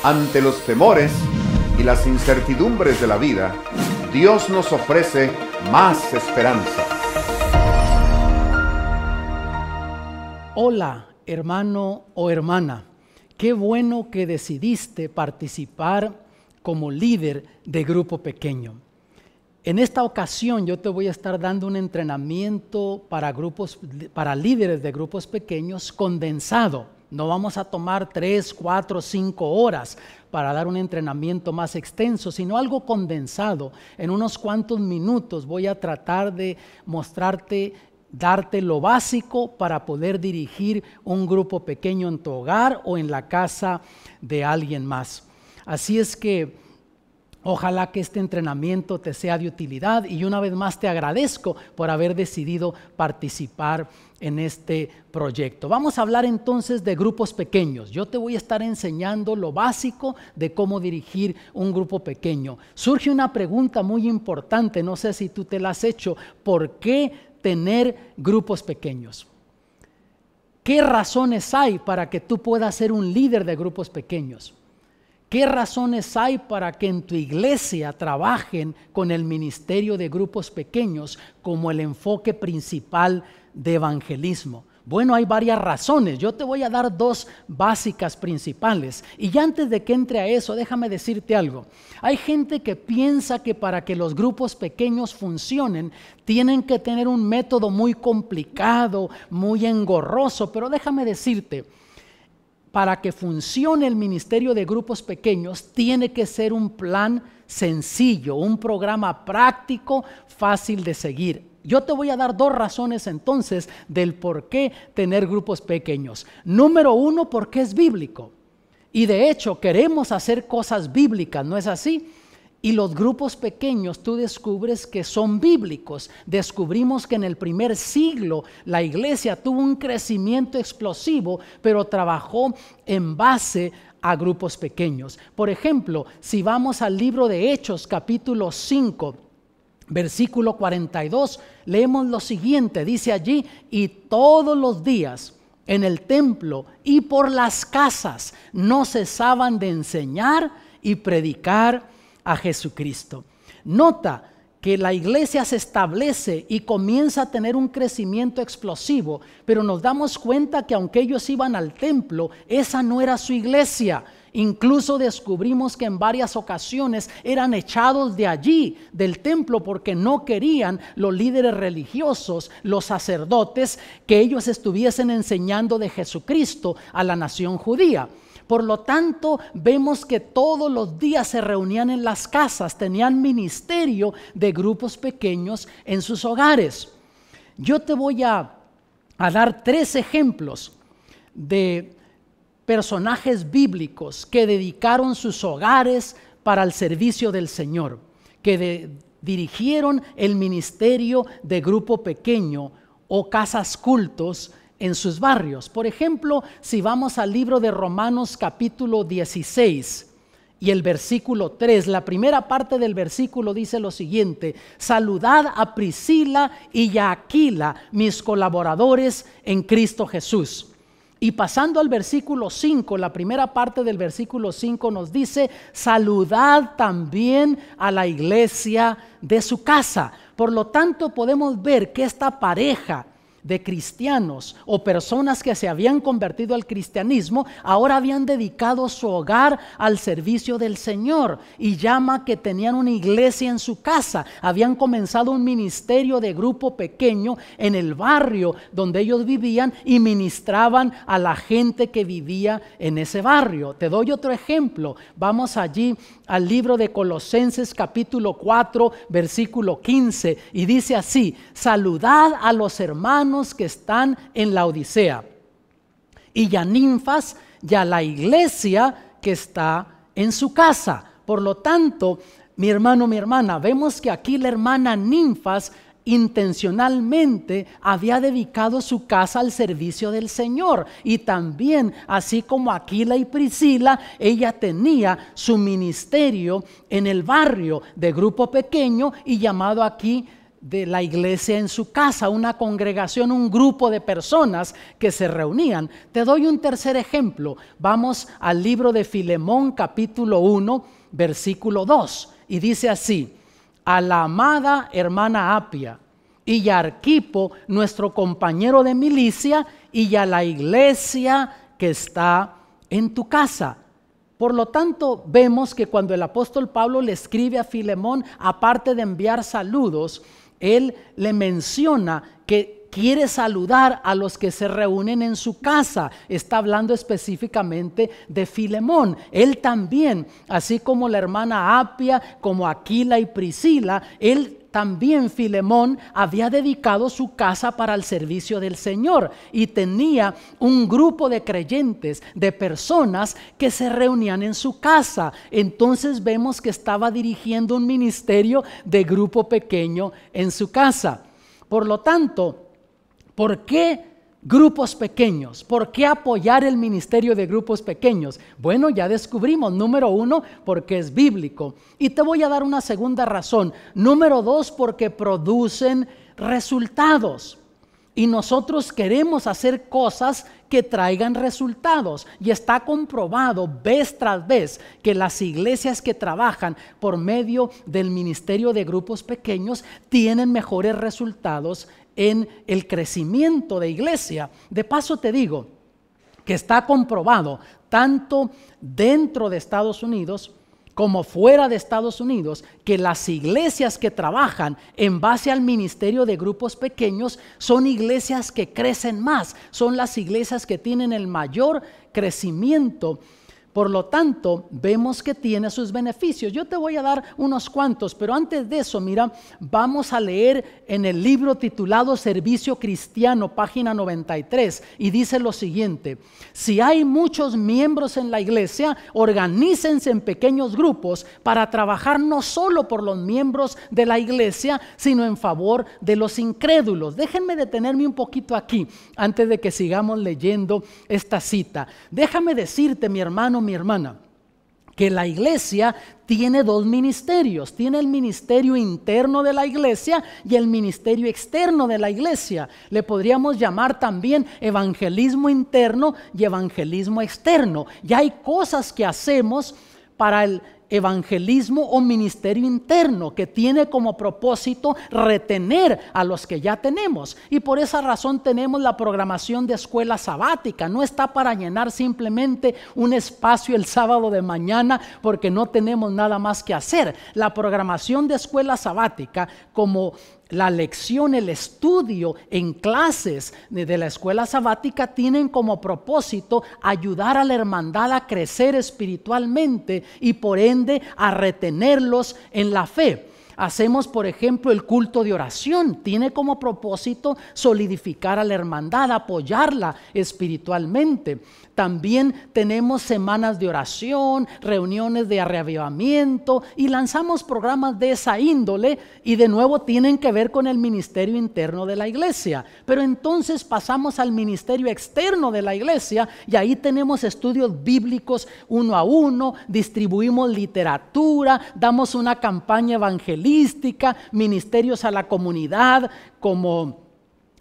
Ante los temores y las incertidumbres de la vida, Dios nos ofrece más esperanza. Hola, hermano o hermana. Qué bueno que decidiste participar como líder de grupo pequeño. En esta ocasión yo te voy a estar dando un entrenamiento para líderes de grupos pequeños condensado. No vamos a tomar 3, 4, 5 horas para dar un entrenamiento más extenso, sino algo condensado. En unos cuantos minutos voy a tratar de mostrarte, darte lo básico para poder dirigir un grupo pequeño en tu hogar o en la casa de alguien más. Así es que ojalá que este entrenamiento te sea de utilidad y una vez más te agradezco por haber decidido participar en este proyecto. Vamos a hablar entonces de grupos pequeños. Yo te voy a estar enseñando lo básico de cómo dirigir un grupo pequeño. Surge una pregunta muy importante, no sé si tú te la has hecho: ¿por qué tener grupos pequeños? ¿Qué razones hay para que tú puedas ser un líder de grupos pequeños? ¿Qué razones hay para que en tu iglesia trabajen con el ministerio de grupos pequeños como el enfoque principal de evangelismo? Bueno, hay varias razones. Yo te voy a dar 2 básicas principales. Y ya antes de que entre a eso, déjame decirte algo. Hay gente que piensa que para que los grupos pequeños funcionen, tienen que tener un método muy complicado, muy engorroso. Pero déjame decirte, para que funcione el ministerio de grupos pequeños, tiene que ser un plan sencillo, un programa práctico, fácil de seguir. Yo te voy a dar 2 razones entonces del por qué tener grupos pequeños. Número 1, porque es bíblico. Y de hecho queremos hacer cosas bíblicas, ¿no es así? Y los grupos pequeños tú descubres que son bíblicos. Descubrimos que en el primer siglo la iglesia tuvo un crecimiento explosivo, pero trabajó en base a grupos pequeños. Por ejemplo, si vamos al libro de Hechos, capítulo 5, versículo 42, leemos lo siguiente, dice allí: y todos los días en el templo y por las casas no cesaban de enseñar y predicar a Jesucristo. Nota que la iglesia se establece y comienza a tener un crecimiento explosivo, pero nos damos cuenta que aunque ellos iban al templo, esa no era su iglesia. Incluso descubrimos que en varias ocasiones eran echados de allí, del templo, porque no querían los líderes religiosos, los sacerdotes, que ellos estuviesen enseñando de Jesucristo a la nación judía. Por lo tanto, vemos que todos los días se reunían en las casas, tenían ministerio de grupos pequeños en sus hogares. Yo te voy a dar 3 ejemplos de personajes bíblicos que dedicaron sus hogares para el servicio del Señor, que dirigieron el ministerio de grupo pequeño o casas cultos en sus barrios. Por ejemplo, si vamos al libro de Romanos capítulo 16 y el versículo 3, la primera parte del versículo dice lo siguiente: saludad a Priscila y a Aquila, mis colaboradores en Cristo Jesús. Y pasando al versículo 5, la primera parte del versículo 5 nos dice: saludad también a la iglesia de su casa. Por lo tanto, podemos ver que esta pareja de cristianos o personas que se habían convertido al cristianismo ahora habían dedicado su hogar al servicio del Señor, y llama que tenían una iglesia en su casa. Habían comenzado un ministerio de grupo pequeño en el barrio donde ellos vivían y ministraban a la gente que vivía en ese barrio. Te doy otro ejemplo. Vamos allí al libro de Colosenses capítulo 4 versículo 15 y dice así: saludad a los hermanos que están en la Odisea y a Ninfas y a la iglesia que está en su casa. Por lo tanto, mi hermano, mi hermana, vemos que aquí la hermana Ninfas intencionalmente había dedicado su casa al servicio del Señor, y también, así como Aquila y Priscila, ella tenía su ministerio en el barrio de grupo pequeño y llamado aquí de la iglesia en su casa, una congregación, un grupo de personas que se reunían. Te doy un tercer ejemplo. Vamos al libro de Filemón, capítulo 1, versículo 2, y dice así: a la amada hermana Apia y a Arquipo, nuestro compañero de milicia, y a la iglesia que está en tu casa. Por lo tanto, vemos que cuando el apóstol Pablo le escribe a Filemón, aparte de enviar saludos, él le menciona que quiere saludar a los que se reúnen en su casa. Está hablando específicamente de Filemón. Él también, así como la hermana Apia, como Aquila y Priscila, él también, Filemón, había dedicado su casa para el servicio del Señor y tenía un grupo de creyentes, de personas que se reunían en su casa. Entonces vemos que estaba dirigiendo un ministerio de grupo pequeño en su casa. Por lo tanto, ¿por qué grupos pequeños? ¿Por qué apoyar el ministerio de grupos pequeños? Bueno, ya descubrimos, número 1, porque es bíblico. Y te voy a dar una segunda razón. Número 2, porque producen resultados. Y nosotros queremos hacer cosas que traigan resultados. Y está comprobado vez tras vez que las iglesias que trabajan por medio del ministerio de grupos pequeños tienen mejores resultados en el crecimiento de iglesia. De paso te digo que está comprobado tanto dentro de Estados Unidos como fuera de Estados Unidos, que las iglesias que trabajan en base al ministerio de grupos pequeños son iglesias que crecen más, son las iglesias que tienen el mayor crecimiento. Por lo tanto, vemos que tiene sus beneficios. Yo te voy a dar unos cuantos, pero antes de eso, mira, vamos a leer en el libro titulado Servicio Cristiano, página 93, y dice lo siguiente: si hay muchos miembros en la iglesia, organícense en pequeños grupos para trabajar no solo por los miembros de la iglesia, sino en favor de los incrédulos. Déjenme detenerme un poquito aquí, antes de que sigamos leyendo esta cita. Déjame decirte, mi hermano, mi hermana, que la iglesia tiene dos ministerios. Tiene el ministerio interno de la iglesia y el ministerio externo de la iglesia. Le podríamos llamar también evangelismo interno y evangelismo externo. Y hay cosas que hacemos para el evangelismo o ministerio interno que tiene como propósito retener a los que ya tenemos, y por esa razón tenemos la programación de escuela sabática. No está para llenar simplemente un espacio el sábado de mañana porque no tenemos nada más que hacer. La programación de escuela sabática, como la lección, el estudio en clases de la escuela sabática, tienen como propósito ayudar a la hermandad a crecer espiritualmente y por ende a retenerlos en la fe. Hacemos, por ejemplo, el culto de oración. Tiene como propósito solidificar a la hermandad, apoyarla espiritualmente. También tenemos semanas de oración, reuniones de reavivamiento y lanzamos programas de esa índole, y de nuevo tienen que ver con el ministerio interno de la iglesia. Pero entonces pasamos al ministerio externo de la iglesia y ahí tenemos estudios bíblicos 1 a 1, distribuimos literatura, damos una campaña evangelística, ministerios a la comunidad como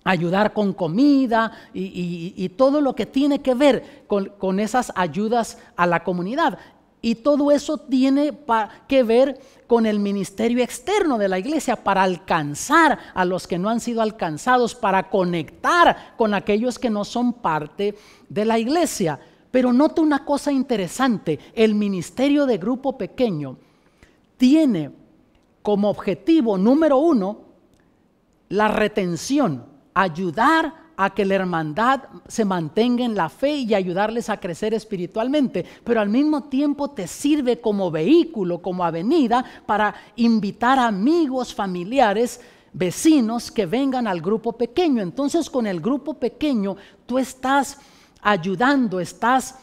ayudar con comida y todo lo que tiene que ver con esas ayudas a la comunidad. Y todo eso tiene que ver con el ministerio externo de la iglesia, para alcanzar a los que no han sido alcanzados, para conectar con aquellos que no son parte de la iglesia. Pero nota una cosa interesante: el ministerio de grupo pequeño tiene como objetivo número 1 la retención, ayudar a que la hermandad se mantenga en la fe y ayudarles a crecer espiritualmente, pero al mismo tiempo te sirve como vehículo, como avenida para invitar amigos, familiares, vecinos que vengan al grupo pequeño. Entonces, con el grupo pequeño tú estás ayudando, estás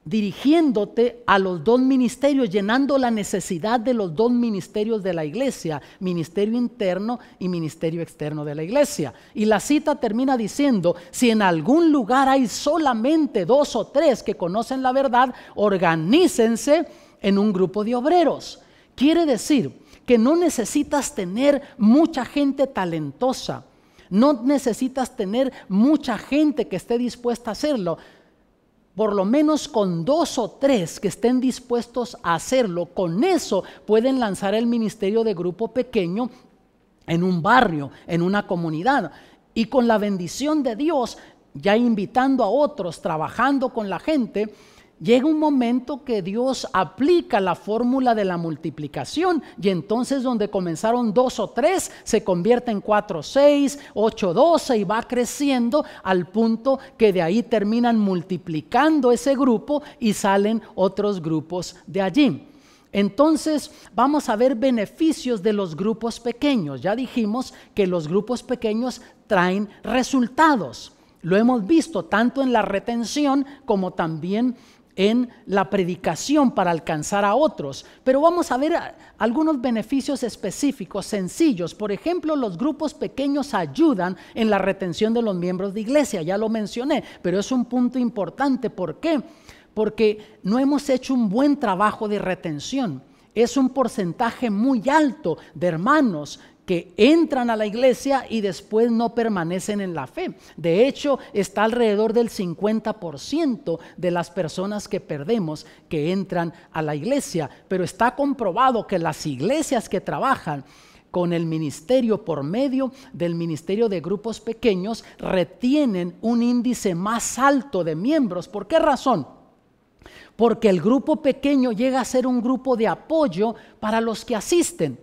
dirigiéndote a los dos ministerios, llenando la necesidad de los dos ministerios de la iglesia, ministerio interno y ministerio externo de la iglesia. Y la cita termina diciendo: si en algún lugar hay solamente 2 o 3 que conocen la verdad, organícense en un grupo de obreros. Quiere decir que no necesitas tener mucha gente talentosa, no necesitas tener mucha gente que esté dispuesta a hacerlo. Por lo menos con 2 o 3 que estén dispuestos a hacerlo, con eso pueden lanzar el ministerio de grupo pequeño en un barrio, en una comunidad. Y con la bendición de Dios, ya invitando a otros, trabajando con la gente, llega un momento que Dios aplica la fórmula de la multiplicación, y entonces donde comenzaron 2 o 3 se convierte en 4, 6, 8, 12 y va creciendo al punto que de ahí terminan multiplicando ese grupo y salen otros grupos de allí. Entonces vamos a ver beneficios de los grupos pequeños. Ya dijimos que los grupos pequeños traen resultados. Lo hemos visto tanto en la retención como también en la predicación para alcanzar a otros. Pero vamos a ver algunos beneficios específicos, sencillos. Por ejemplo, los grupos pequeños ayudan en la retención de los miembros de iglesia. Ya lo mencioné, pero es un punto importante. ¿Por qué? Porque no hemos hecho un buen trabajo de retención. Es un porcentaje muy alto de hermanos que entran a la iglesia y después no permanecen en la fe. De hecho, está alrededor del 50% de las personas que perdemos que entran a la iglesia. Pero está comprobado que las iglesias que trabajan con el ministerio por medio del ministerio de grupos pequeños retienen un índice más alto de miembros. ¿Por qué razón? Porque el grupo pequeño llega a ser un grupo de apoyo para los que asisten.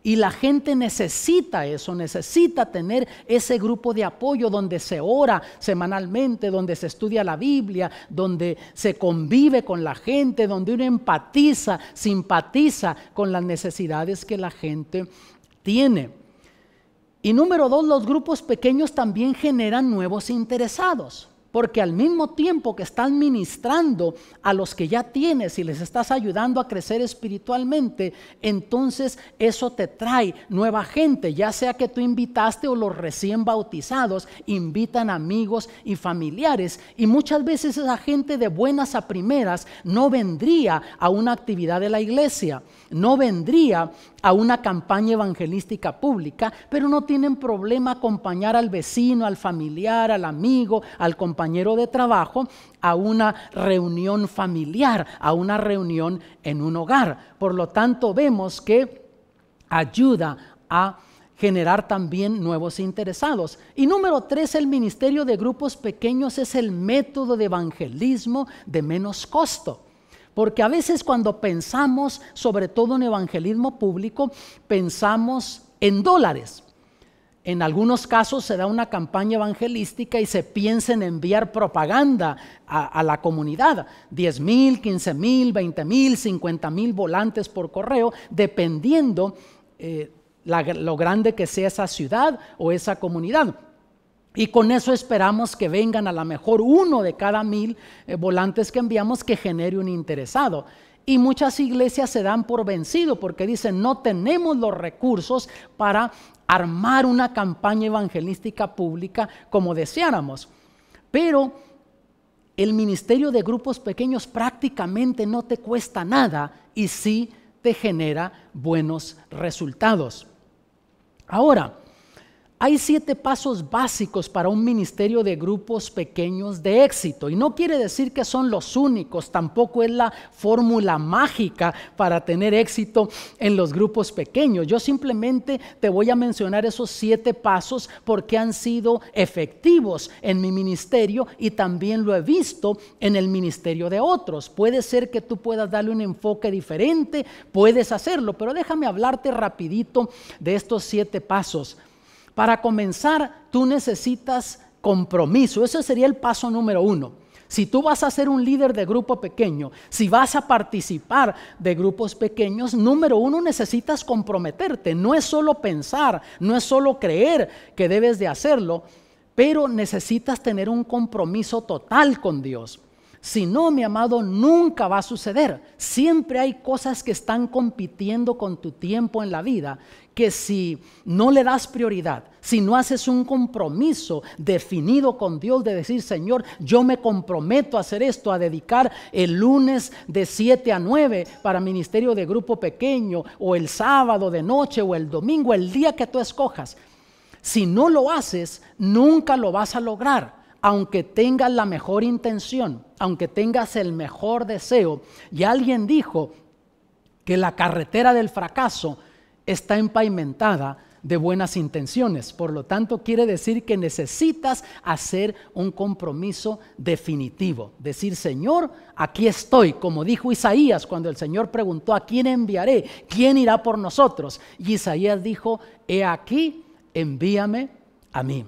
Y la gente necesita eso, necesita tener ese grupo de apoyo donde se ora semanalmente, donde se estudia la Biblia, donde se convive con la gente, donde uno empatiza, simpatiza con las necesidades que la gente tiene. Y número 2, los grupos pequeños también generan nuevos interesados. Porque al mismo tiempo que estás ministrando a los que ya tienes y les estás ayudando a crecer espiritualmente, entonces eso te trae nueva gente, ya sea que tú invitaste o los recién bautizados invitan amigos y familiares. Y muchas veces esa gente de buenas a primeras no vendría a una actividad de la iglesia, no vendría a una campaña evangelística pública, pero no tienen problema acompañar al vecino, al familiar, al amigo, al compañero de trabajo a una reunión familiar, a una reunión en un hogar. Por lo tanto, vemos que ayuda a generar también nuevos interesados. Y número 3, el ministerio de grupos pequeños es el método de evangelismo de menos costo. Porque a veces cuando pensamos, sobre todo en evangelismo público, pensamos en dólares. En algunos casos se da una campaña evangelística y se piensa en enviar propaganda a la comunidad. 10,000, 15,000, 20,000, 50,000 volantes por correo, dependiendo lo grande que sea esa ciudad o esa comunidad. Y con eso esperamos que vengan a lo mejor 1 de cada 1,000 volantes que enviamos que genere un interesado. Y muchas iglesias se dan por vencido porque dicen no tenemos los recursos para armar una campaña evangelística pública como deseáramos. Pero el ministerio de grupos pequeños prácticamente no te cuesta nada y sí te genera buenos resultados. Ahora, hay 7 pasos básicos para un ministerio de grupos pequeños de éxito. Y no quiere decir que son los únicos, tampoco es la fórmula mágica para tener éxito en los grupos pequeños. Yo simplemente te voy a mencionar esos 7 pasos porque han sido efectivos en mi ministerio y también lo he visto en el ministerio de otros. Puede ser que tú puedas darle un enfoque diferente, puedes hacerlo, pero déjame hablarte rapidito de estos 7 pasos. Para comenzar, tú necesitas compromiso. Ese sería el paso número 1. Si tú vas a ser un líder de grupo pequeño, si vas a participar de grupos pequeños, número 1 necesitas comprometerte. No es solo pensar, no es solo creer que debes de hacerlo, pero necesitas tener un compromiso total con Dios. Si no, mi amado, nunca va a suceder. Siempre hay cosas que están compitiendo con tu tiempo en la vida, que si no le das prioridad, si no haces un compromiso definido con Dios de decir, Señor, yo me comprometo a hacer esto, a dedicar el lunes de 7 a 9 para ministerio de grupo pequeño, o el sábado de noche, o el domingo, el día que tú escojas. Si no lo haces, nunca lo vas a lograr. Aunque tengas la mejor intención, aunque tengas el mejor deseo. Y alguien dijo que la carretera del fracaso está empavimentada de buenas intenciones. Por lo tanto, quiere decir que necesitas hacer un compromiso definitivo. Decir, Señor, aquí estoy. Como dijo Isaías cuando el Señor preguntó, ¿a quién enviaré? ¿Quién irá por nosotros? Y Isaías dijo, he aquí, envíame a mí.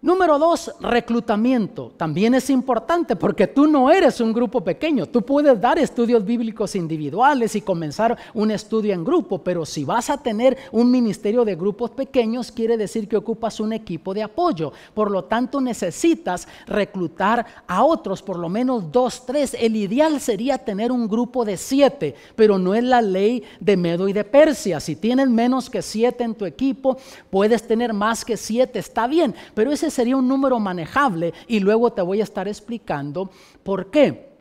Número 2, reclutamiento. También es importante porque tú no eres un grupo pequeño. Tú puedes dar estudios bíblicos individuales y comenzar un estudio en grupo, pero si vas a tener un ministerio de grupos pequeños, quiere decir que ocupas un equipo de apoyo. Por lo tanto, necesitas reclutar a otros, por lo menos 2, 3. El ideal sería tener un grupo de 7, pero no es la ley de Medo y de Persia. Si tienes menos que 7 en tu equipo, puedes tener más que 7, está bien, pero ese sería un número manejable y luego te voy a estar explicando por qué.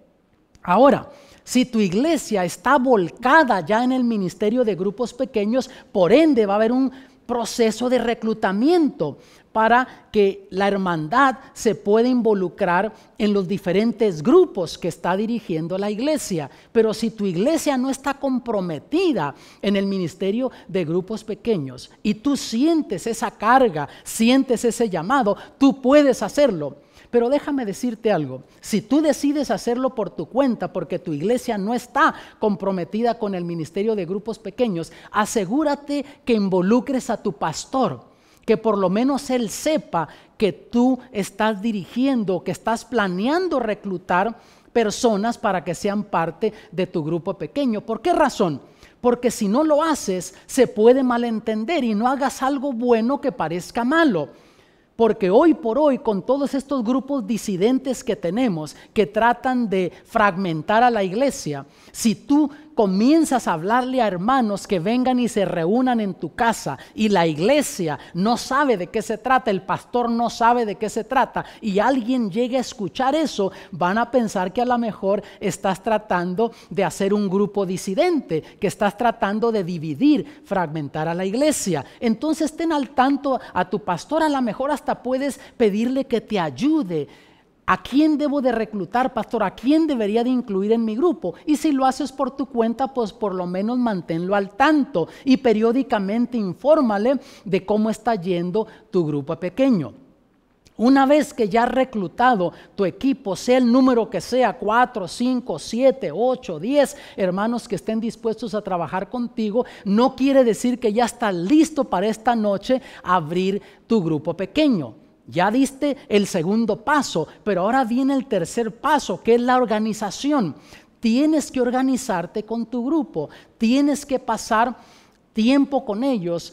Ahora, si tu iglesia está volcada ya en el ministerio de grupos pequeños, por ende va a haber un proceso de reclutamiento para que la hermandad se pueda involucrar en los diferentes grupos que está dirigiendo la iglesia. Pero si tu iglesia no está comprometida en el ministerio de grupos pequeños y tú sientes esa carga, sientes ese llamado, tú puedes hacerlo. Pero déjame decirte algo, si tú decides hacerlo por tu cuenta porque tu iglesia no está comprometida con el ministerio de grupos pequeños, asegúrate que involucres a tu pastor, que por lo menos él sepa que tú estás dirigiendo, que estás planeando reclutar personas para que sean parte de tu grupo pequeño. ¿Por qué razón? Porque si no lo haces, se puede malentender y no hagas algo bueno que parezca malo. Porque hoy por hoy, con todos estos grupos disidentes que tenemos, que tratan de fragmentar a la iglesia, si tú comienzas a hablarle a hermanos que vengan y se reúnan en tu casa y la iglesia no sabe de qué se trata, el pastor no sabe de qué se trata y alguien llegue a escuchar eso, van a pensar que a lo mejor estás tratando de hacer un grupo disidente, que estás tratando de dividir, fragmentar a la iglesia. Entonces ten al tanto a tu pastor, a lo mejor hasta puedes pedirle que te ayude. ¿A quién debo de reclutar, pastor? ¿A quién debería de incluir en mi grupo? Y si lo haces por tu cuenta, pues por lo menos manténlo al tanto y periódicamente infórmale de cómo está yendo tu grupo pequeño. Una vez que ya has reclutado tu equipo, sea el número que sea, 4, 5, 7, 8, 10 hermanos que estén dispuestos a trabajar contigo, no quiere decir que ya estás listo para esta noche abrir tu grupo pequeño. Ya diste el segundo paso, pero ahora viene el tercer paso, que es la organización. Tienes que organizarte con tu grupo, tienes que pasar tiempo con ellos,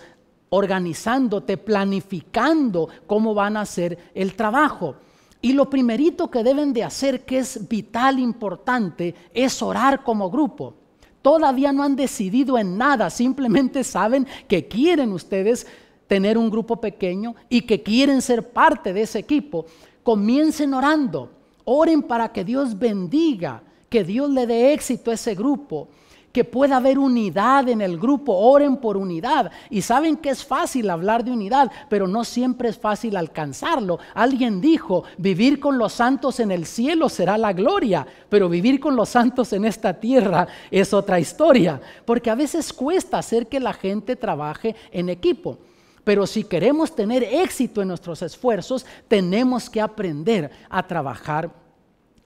organizándote, planificando cómo van a hacer el trabajo. Y lo primerito que deben de hacer, que es vital, importante, es orar como grupo. Todavía no han decidido en nada, simplemente saben que quieren ustedes tener un grupo pequeño y que quieren ser parte de ese equipo. Comiencen orando, oren para que Dios bendiga, que Dios le dé éxito a ese grupo, que pueda haber unidad en el grupo, oren por unidad. Y saben que es fácil hablar de unidad, pero no siempre es fácil alcanzarlo. Alguien dijo, vivir con los santos en el cielo será la gloria, pero vivir con los santos en esta tierra es otra historia, porque a veces cuesta hacer que la gente trabaje en equipo. Pero si queremos tener éxito en nuestros esfuerzos, tenemos que aprender a trabajar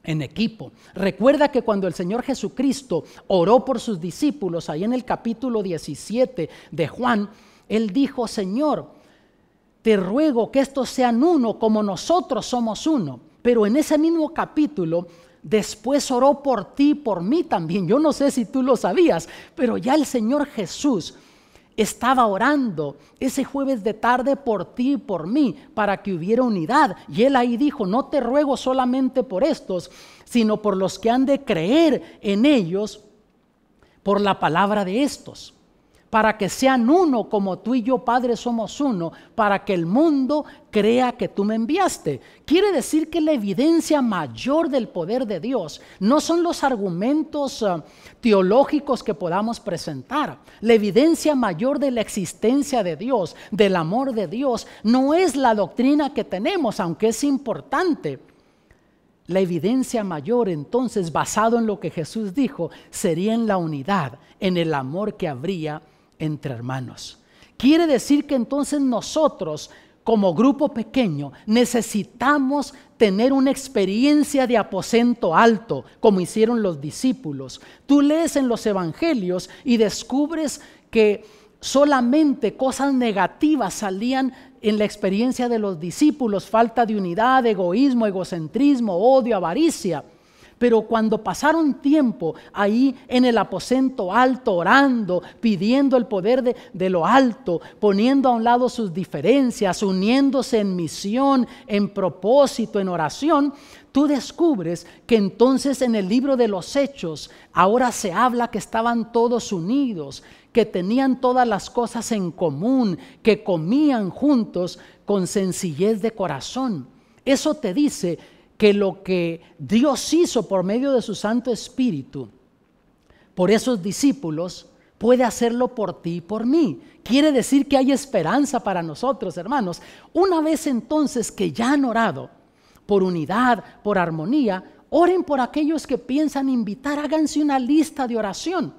en equipo. Recuerda que cuando el Señor Jesucristo oró por sus discípulos, ahí en el capítulo 17 de Juan, Él dijo, Señor, te ruego que estos sean uno como nosotros somos uno. Pero en ese mismo capítulo, después oró por ti y por mí también. Yo no sé si tú lo sabías, pero ya el Señor Jesús estaba orando ese jueves de tarde por ti y por mí, para que hubiera unidad. Y él ahí dijo, no te ruego solamente por estos, sino por los que han de creer en ellos por la palabra de estos, para que sean uno como tú y yo, Padre, somos uno, para que el mundo crea que tú me enviaste. Quiere decir que la evidencia mayor del poder de Dios no son los argumentos teológicos que podamos presentar. La evidencia mayor de la existencia de Dios, del amor de Dios, no es la doctrina que tenemos, aunque es importante. La evidencia mayor, entonces, basado en lo que Jesús dijo, sería en la unidad, en el amor que habría entre hermanos. Quiere decir que entonces nosotros, como grupo pequeño, necesitamos tener una experiencia de aposento alto, como hicieron los discípulos. Tú lees en los evangelios y descubres que solamente cosas negativas salían en la experiencia de los discípulos: falta de unidad, egoísmo, egocentrismo, odio, avaricia. Pero cuando pasaron tiempo ahí en el aposento alto, orando, pidiendo el poder de lo alto, poniendo a un lado sus diferencias, uniéndose en misión, en propósito, en oración, tú descubres que entonces en el libro de los Hechos ahora se habla que estaban todos unidos, que tenían todas las cosas en común, que comían juntos con sencillez de corazón. Eso te dice que lo que Dios hizo por medio de su Santo Espíritu por esos discípulos puede hacerlo por ti y por mí. Quiere decir que hay esperanza para nosotros, hermanos. Una vez entonces que ya han orado por unidad, por armonía, oren por aquellos que piensan invitar. Háganse una lista de oración.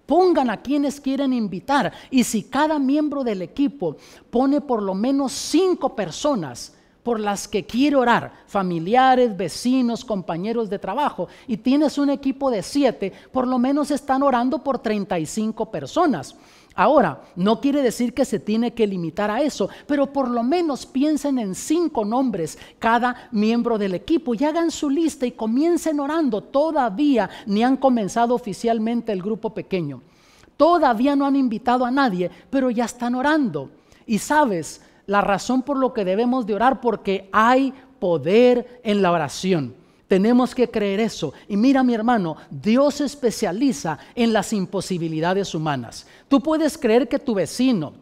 Pongan a quienes quieren invitar, y si cada miembro del equipo pone por lo menos 5 personas por las que quiere orar, familiares, vecinos, compañeros de trabajo, y tienes un equipo de 7, por lo menos están orando por 35 personas. Ahora, no quiere decir que se tiene que limitar a eso, pero por lo menos piensen en 5 nombres cada miembro del equipo y hagan su lista y comiencen orando. Todavía ni han comenzado oficialmente el grupo pequeño. Todavía no han invitado a nadie, pero ya están orando. Y sabes la razón por lo que debemos de orar: porque hay poder en la oración. Tenemos que creer eso. Y mira, mi hermano, Dios se especializa en las imposibilidades humanas. Tú puedes creer que tu vecino,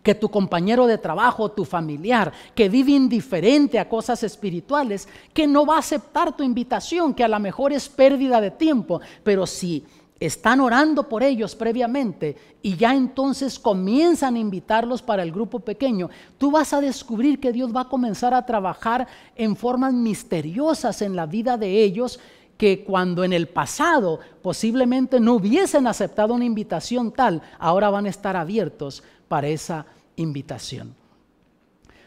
que tu compañero de trabajo, tu familiar, que vive indiferente a cosas espirituales, que no va a aceptar tu invitación, que a lo mejor es pérdida de tiempo, pero si están orando por ellos previamente y ya entonces comienzan a invitarlos para el grupo pequeño, tú vas a descubrir que Dios va a comenzar a trabajar en formas misteriosas en la vida de ellos, que cuando en el pasado posiblemente no hubiesen aceptado una invitación tal, ahora van a estar abiertos para esa invitación.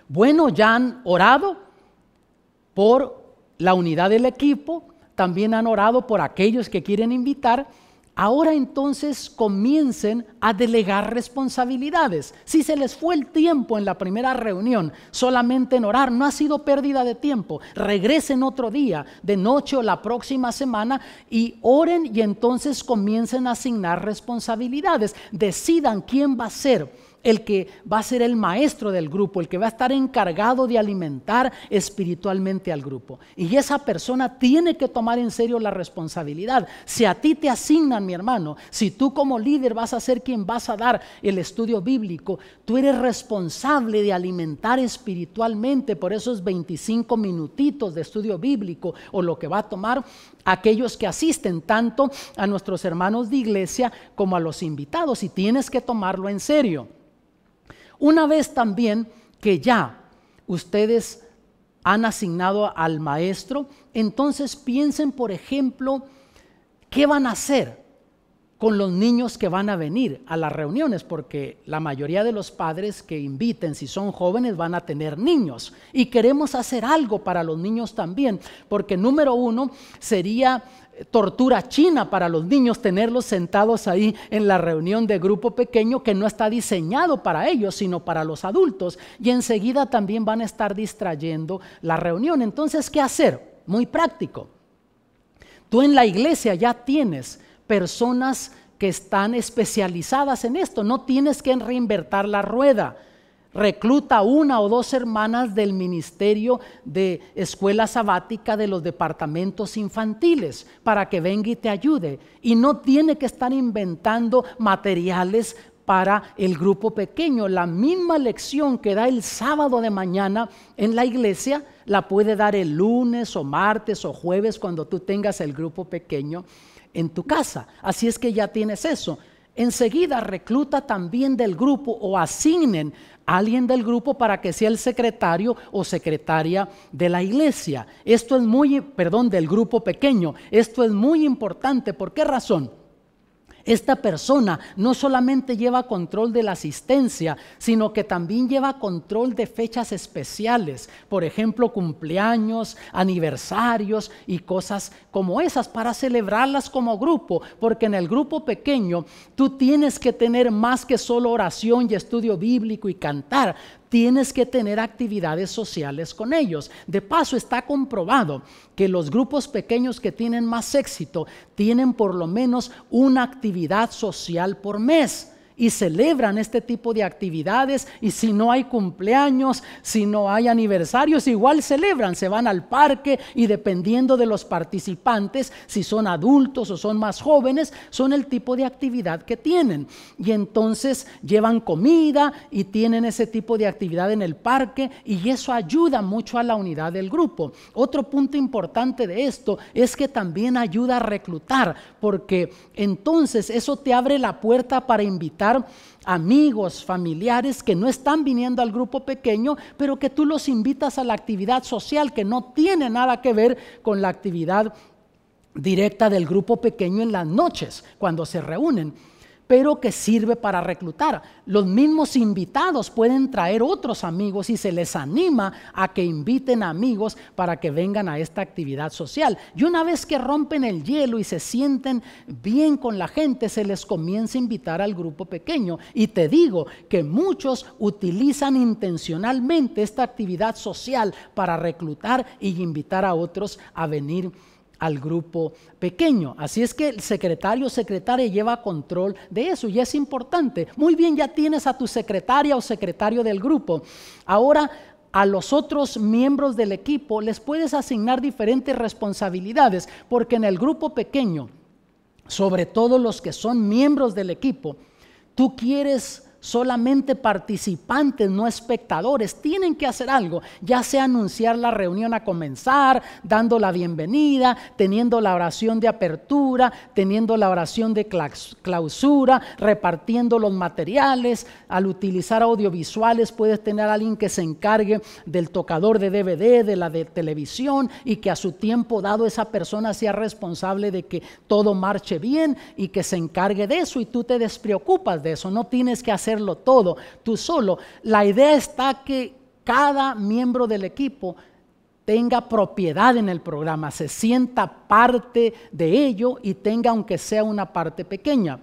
Bueno, ya han orado por la unidad del equipo, también han orado por aquellos que quieren invitar. Ahora entonces comiencen a delegar responsabilidades. Si se les fue el tiempo en la primera reunión solamente en orar, no ha sido pérdida de tiempo. Regresen otro día, de noche o la próxima semana, y oren, y entonces comiencen a asignar responsabilidades. Decidan quién va a ser el que va a ser el maestro del grupo, el que va a estar encargado de alimentar espiritualmente al grupo. Y esa persona tiene que tomar en serio la responsabilidad. Si a ti te asignan, mi hermano, si tú como líder vas a ser quien vas a dar el estudio bíblico, tú eres responsable de alimentar espiritualmente por esos 25 minutitos de estudio bíblico, o lo que va a tomar aquellos que asisten, tanto a nuestros hermanos de iglesia como a los invitados, y tienes que tomarlo en serio. Una vez también que ya ustedes han asignado al maestro, entonces piensen, por ejemplo, qué van a hacer con los niños que van a venir a las reuniones, porque la mayoría de los padres que inviten, si son jóvenes, van a tener niños, y queremos hacer algo para los niños también, porque número 1 sería tortura china para los niños tenerlos sentados ahí en la reunión de grupo pequeño, que no está diseñado para ellos sino para los adultos, y enseguida también van a estar distrayendo la reunión. Entonces, ¿qué hacer? Muy práctico. Tú en la iglesia ya tienes personas que están especializadas en esto. No tienes que reinventar la rueda. Recluta 1 o 2 hermanas del ministerio de escuela sabática de los departamentos infantiles para que venga y te ayude. Y no tiene que estar inventando materiales para el grupo pequeño. La misma lección que da el sábado de mañana en la iglesia la puede dar el lunes o martes o jueves cuando tú tengas el grupo pequeño en tu casa. Así es que ya tienes eso. Enseguida recluta también del grupo o asignen a alguien del grupo para que sea el secretario o secretaria de la iglesia. Esto es del grupo pequeño. Esto es muy importante. ¿Por qué razón? Esta persona no solamente lleva control de la asistencia, sino que también lleva control de fechas especiales, por ejemplo, cumpleaños, aniversarios y cosas como esas para celebrarlas como grupo, porque en el grupo pequeño tú tienes que tener más que solo oración y estudio bíblico y cantar. Tienes que tener actividades sociales con ellos. De paso, está comprobado que los grupos pequeños que tienen más éxito tienen por lo menos una actividad social por mes. Y celebran este tipo de actividades, y si no hay cumpleaños, si no hay aniversarios, igual celebran, se van al parque y dependiendo de los participantes, si son adultos o son más jóvenes, son el tipo de actividad que tienen. Y entonces llevan comida y tienen ese tipo de actividad en el parque y eso ayuda mucho a la unidad del grupo. Otro punto importante de esto es que también ayuda a reclutar, porque entonces eso te abre la puerta para invitar amigos, familiares que no están viniendo al grupo pequeño, pero que tú los invitas a la actividad social que no tiene nada que ver con la actividad directa del grupo pequeño en las noches cuando se reúnen, pero que sirve para reclutar. Los mismos invitados pueden traer otros amigos y se les anima a que inviten amigos para que vengan a esta actividad social. Y una vez que rompen el hielo y se sienten bien con la gente, se les comienza a invitar al grupo pequeño. Y te digo que muchos utilizan intencionalmente esta actividad social para reclutar y invitar a otros a venir al grupo pequeño. Así es que el secretario o secretaria lleva control de eso y es importante. Muy bien, ya tienes a tu secretaria o secretario del grupo. Ahora a los otros miembros del equipo les puedes asignar diferentes responsabilidades, porque en el grupo pequeño, sobre todo los que son miembros del equipo, tú quieres solamente participantes, no espectadores. Tienen que hacer algo, ya sea anunciar la reunión a comenzar, dando la bienvenida, teniendo la oración de apertura, teniendo la oración de clausura, repartiendo los materiales. Al utilizar audiovisuales puedes tener a alguien que se encargue del tocador de DVD, de la de televisión, y que a su tiempo dado esa persona sea responsable de que todo marche bien y que se encargue de eso, y tú te despreocupas de eso. No tienes que hacerlo todo tú solo. La idea está que cada miembro del equipo tenga propiedad en el programa, se sienta parte de ello y tenga aunque sea una parte pequeña.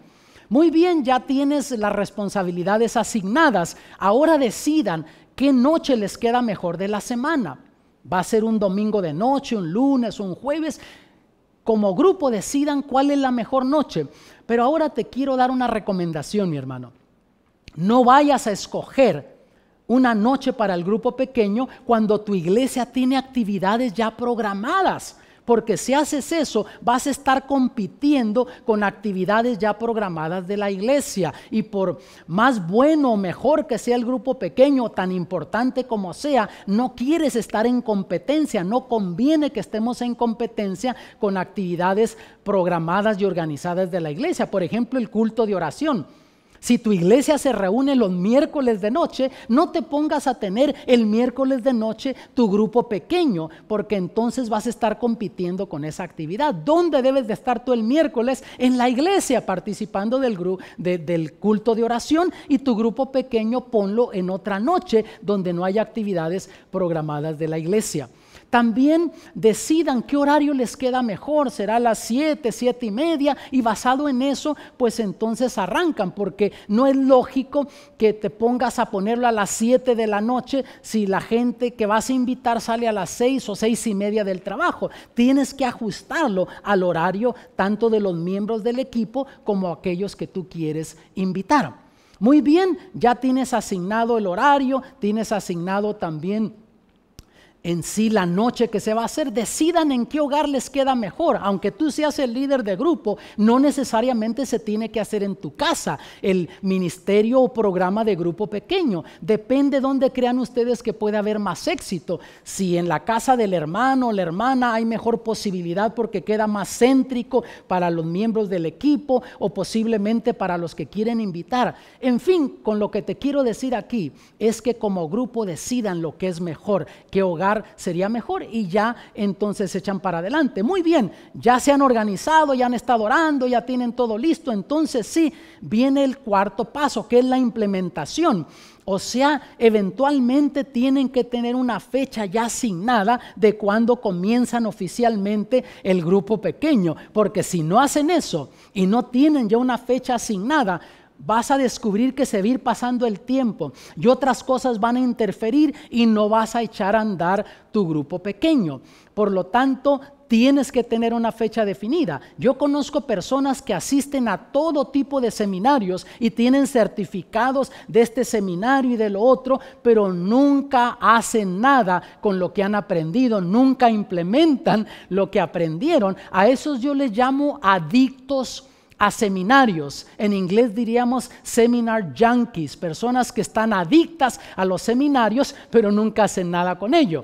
Muy bien, ya tienes las responsabilidades asignadas. Ahora decidan qué noche les queda mejor de la semana. Va a ser un domingo de noche, un lunes, un jueves. Como grupo decidan cuál es la mejor noche. Pero ahora te quiero dar una recomendación, mi hermano. No vayas a escoger una noche para el grupo pequeño cuando tu iglesia tiene actividades ya programadas, porque si haces eso vas a estar compitiendo con actividades ya programadas de la iglesia, y por más bueno o mejor que sea el grupo pequeño, tan importante como sea, no quieres estar en competencia. No conviene que estemos en competencia con actividades programadas y organizadas de la iglesia. Por ejemplo, el culto de oración. Si tu iglesia se reúne los miércoles de noche, no te pongas a tener el miércoles de noche tu grupo pequeño, porque entonces vas a estar compitiendo con esa actividad. ¿Dónde debes de estar tú el miércoles? En la iglesia, participando del culto de oración, y tu grupo pequeño ponlo en otra noche donde no haya actividades programadas de la iglesia. También decidan qué horario les queda mejor, será a las 7, 7:30, y basado en eso, pues entonces arrancan, porque no es lógico que te pongas a ponerlo a las 7 de la noche si la gente que vas a invitar sale a las 6 o 6:30 del trabajo. Tienes que ajustarlo al horario tanto de los miembros del equipo como aquellos que tú quieres invitar. Muy bien, ya tienes asignado el horario, tienes asignado también en sí la noche que se va a hacer. Decidan en qué hogar les queda mejor. Aunque tú seas el líder de grupo, no necesariamente se tiene que hacer en tu casa el ministerio o programa de grupo pequeño. Depende dónde crean ustedes que puede haber más éxito. Si en la casa del hermano o la hermana hay mejor posibilidad porque queda más céntrico para los miembros del equipo o posiblemente para los que quieren invitar. En fin, con lo que te quiero decir aquí es que como grupo decidan lo que es mejor, qué hogar sería mejor, y ya entonces se echan para adelante. Muy bien, ya se han organizado, ya han estado orando, ya tienen todo listo. Entonces sí, viene el cuarto paso, que es la implementación. O sea, eventualmente tienen que tener una fecha ya asignada de cuando comienzan oficialmente el grupo pequeño, porque si no hacen eso y no tienen ya una fecha asignada, vas a descubrir que se va a ir pasando el tiempo y otras cosas van a interferir y no vas a echar a andar tu grupo pequeño. Por lo tanto, tienes que tener una fecha definida. Yo conozco personas que asisten a todo tipo de seminarios y tienen certificados de este seminario y de lo otro, pero nunca hacen nada con lo que han aprendido, nunca implementan lo que aprendieron. A esos yo les llamo adictos a seminarios. En inglés diríamos seminar junkies, personas que están adictas a los seminarios, pero nunca hacen nada con ello.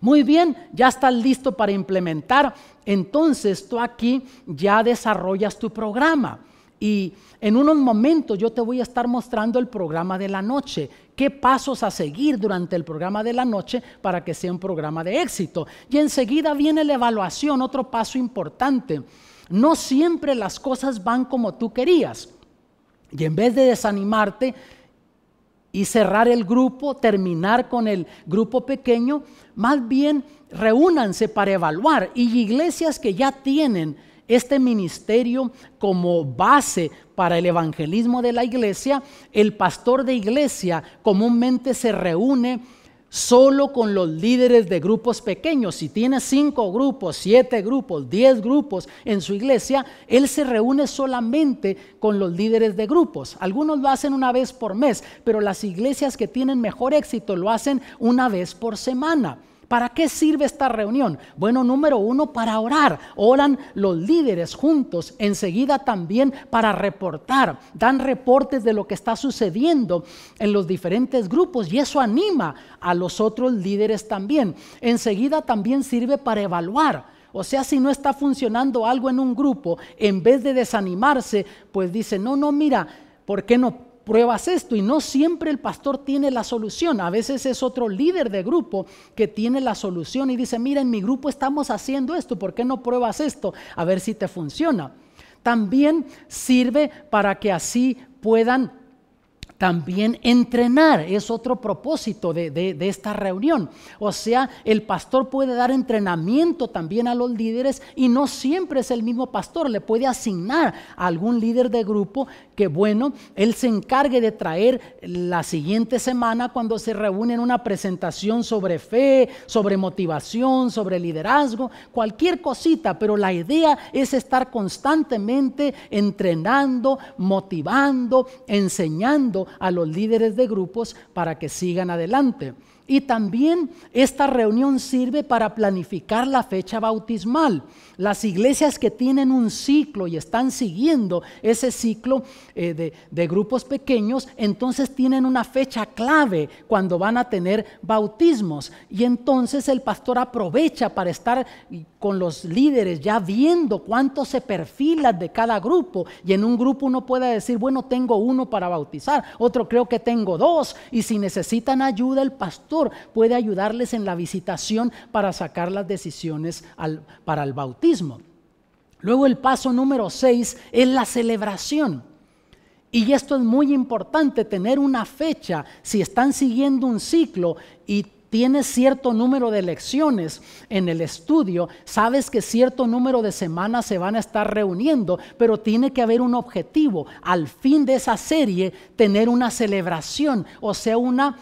Muy bien, ya estás listo para implementar. Entonces tú aquí ya desarrollas tu programa. Y en unos momentos yo te voy a estar mostrando el programa de la noche. ¿Qué pasos a seguir durante el programa de la noche para que sea un programa de éxito? Y enseguida viene la evaluación, otro paso importante. No siempre las cosas van como tú querías. Y en vez de desanimarte y cerrar el grupo, terminar con el grupo pequeño, más bien reúnanse para evaluar. Y iglesias que ya tienen este ministerio como base para el evangelismo de la iglesia, el pastor de iglesia comúnmente se reúne solo con los líderes de grupos pequeños. Si tiene 5 grupos, 7 grupos, 10 grupos en su iglesia, él se reúne solamente con los líderes de grupos. Algunos lo hacen una vez por mes, pero las iglesias que tienen mejor éxito lo hacen una vez por semana. ¿Para qué sirve esta reunión? Bueno, número 1, para orar. Oran los líderes juntos. Enseguida también para reportar. Dan reportes de lo que está sucediendo en los diferentes grupos y eso anima a los otros líderes también. Enseguida también sirve para evaluar. O sea, si no está funcionando algo en un grupo, en vez de desanimarse, pues dice, no, mira, ¿por qué no pruebas esto? Y no siempre el pastor tiene la solución. A veces es otro líder de grupo que tiene la solución y dice, mira, en mi grupo estamos haciendo esto, ¿por qué no pruebas esto? A ver si te funciona. También sirve para que así puedan también entrenar. Es otro propósito de esta reunión. O sea, el pastor puede dar entrenamiento también a los líderes y no siempre es el mismo pastor. Le puede asignar a algún líder de grupo que, bueno, él se encargue de traer la siguiente semana cuando se reúnen una presentación sobre fe, sobre motivación, sobre liderazgo, cualquier cosita, pero la idea es estar constantemente entrenando, motivando, enseñando a los líderes de grupos para que sigan adelante. Y también esta reunión sirve para planificar la fecha bautismal. Las iglesias que tienen un ciclo y están siguiendo ese ciclo de grupos pequeños, entonces tienen una fecha clave cuando van a tener bautismos. Y entonces el pastor aprovecha para estar con los líderes ya viendo cuántos se perfilan de cada grupo. Y en un grupo uno puede decir, bueno, tengo 1 para bautizar, otro creo que tengo 2. Y si necesitan ayuda, el pastor puede ayudarles en la visitación para sacar las decisiones para el bautismo. Luego el paso número 6 es la celebración. Y esto es muy importante, tener una fecha. Si están siguiendo un ciclo y tienes cierto número de lecciones en el estudio, sabes que cierto número de semanas se van a estar reuniendo, pero tiene que haber un objetivo. Al fin de esa serie, tener una celebración, o sea, una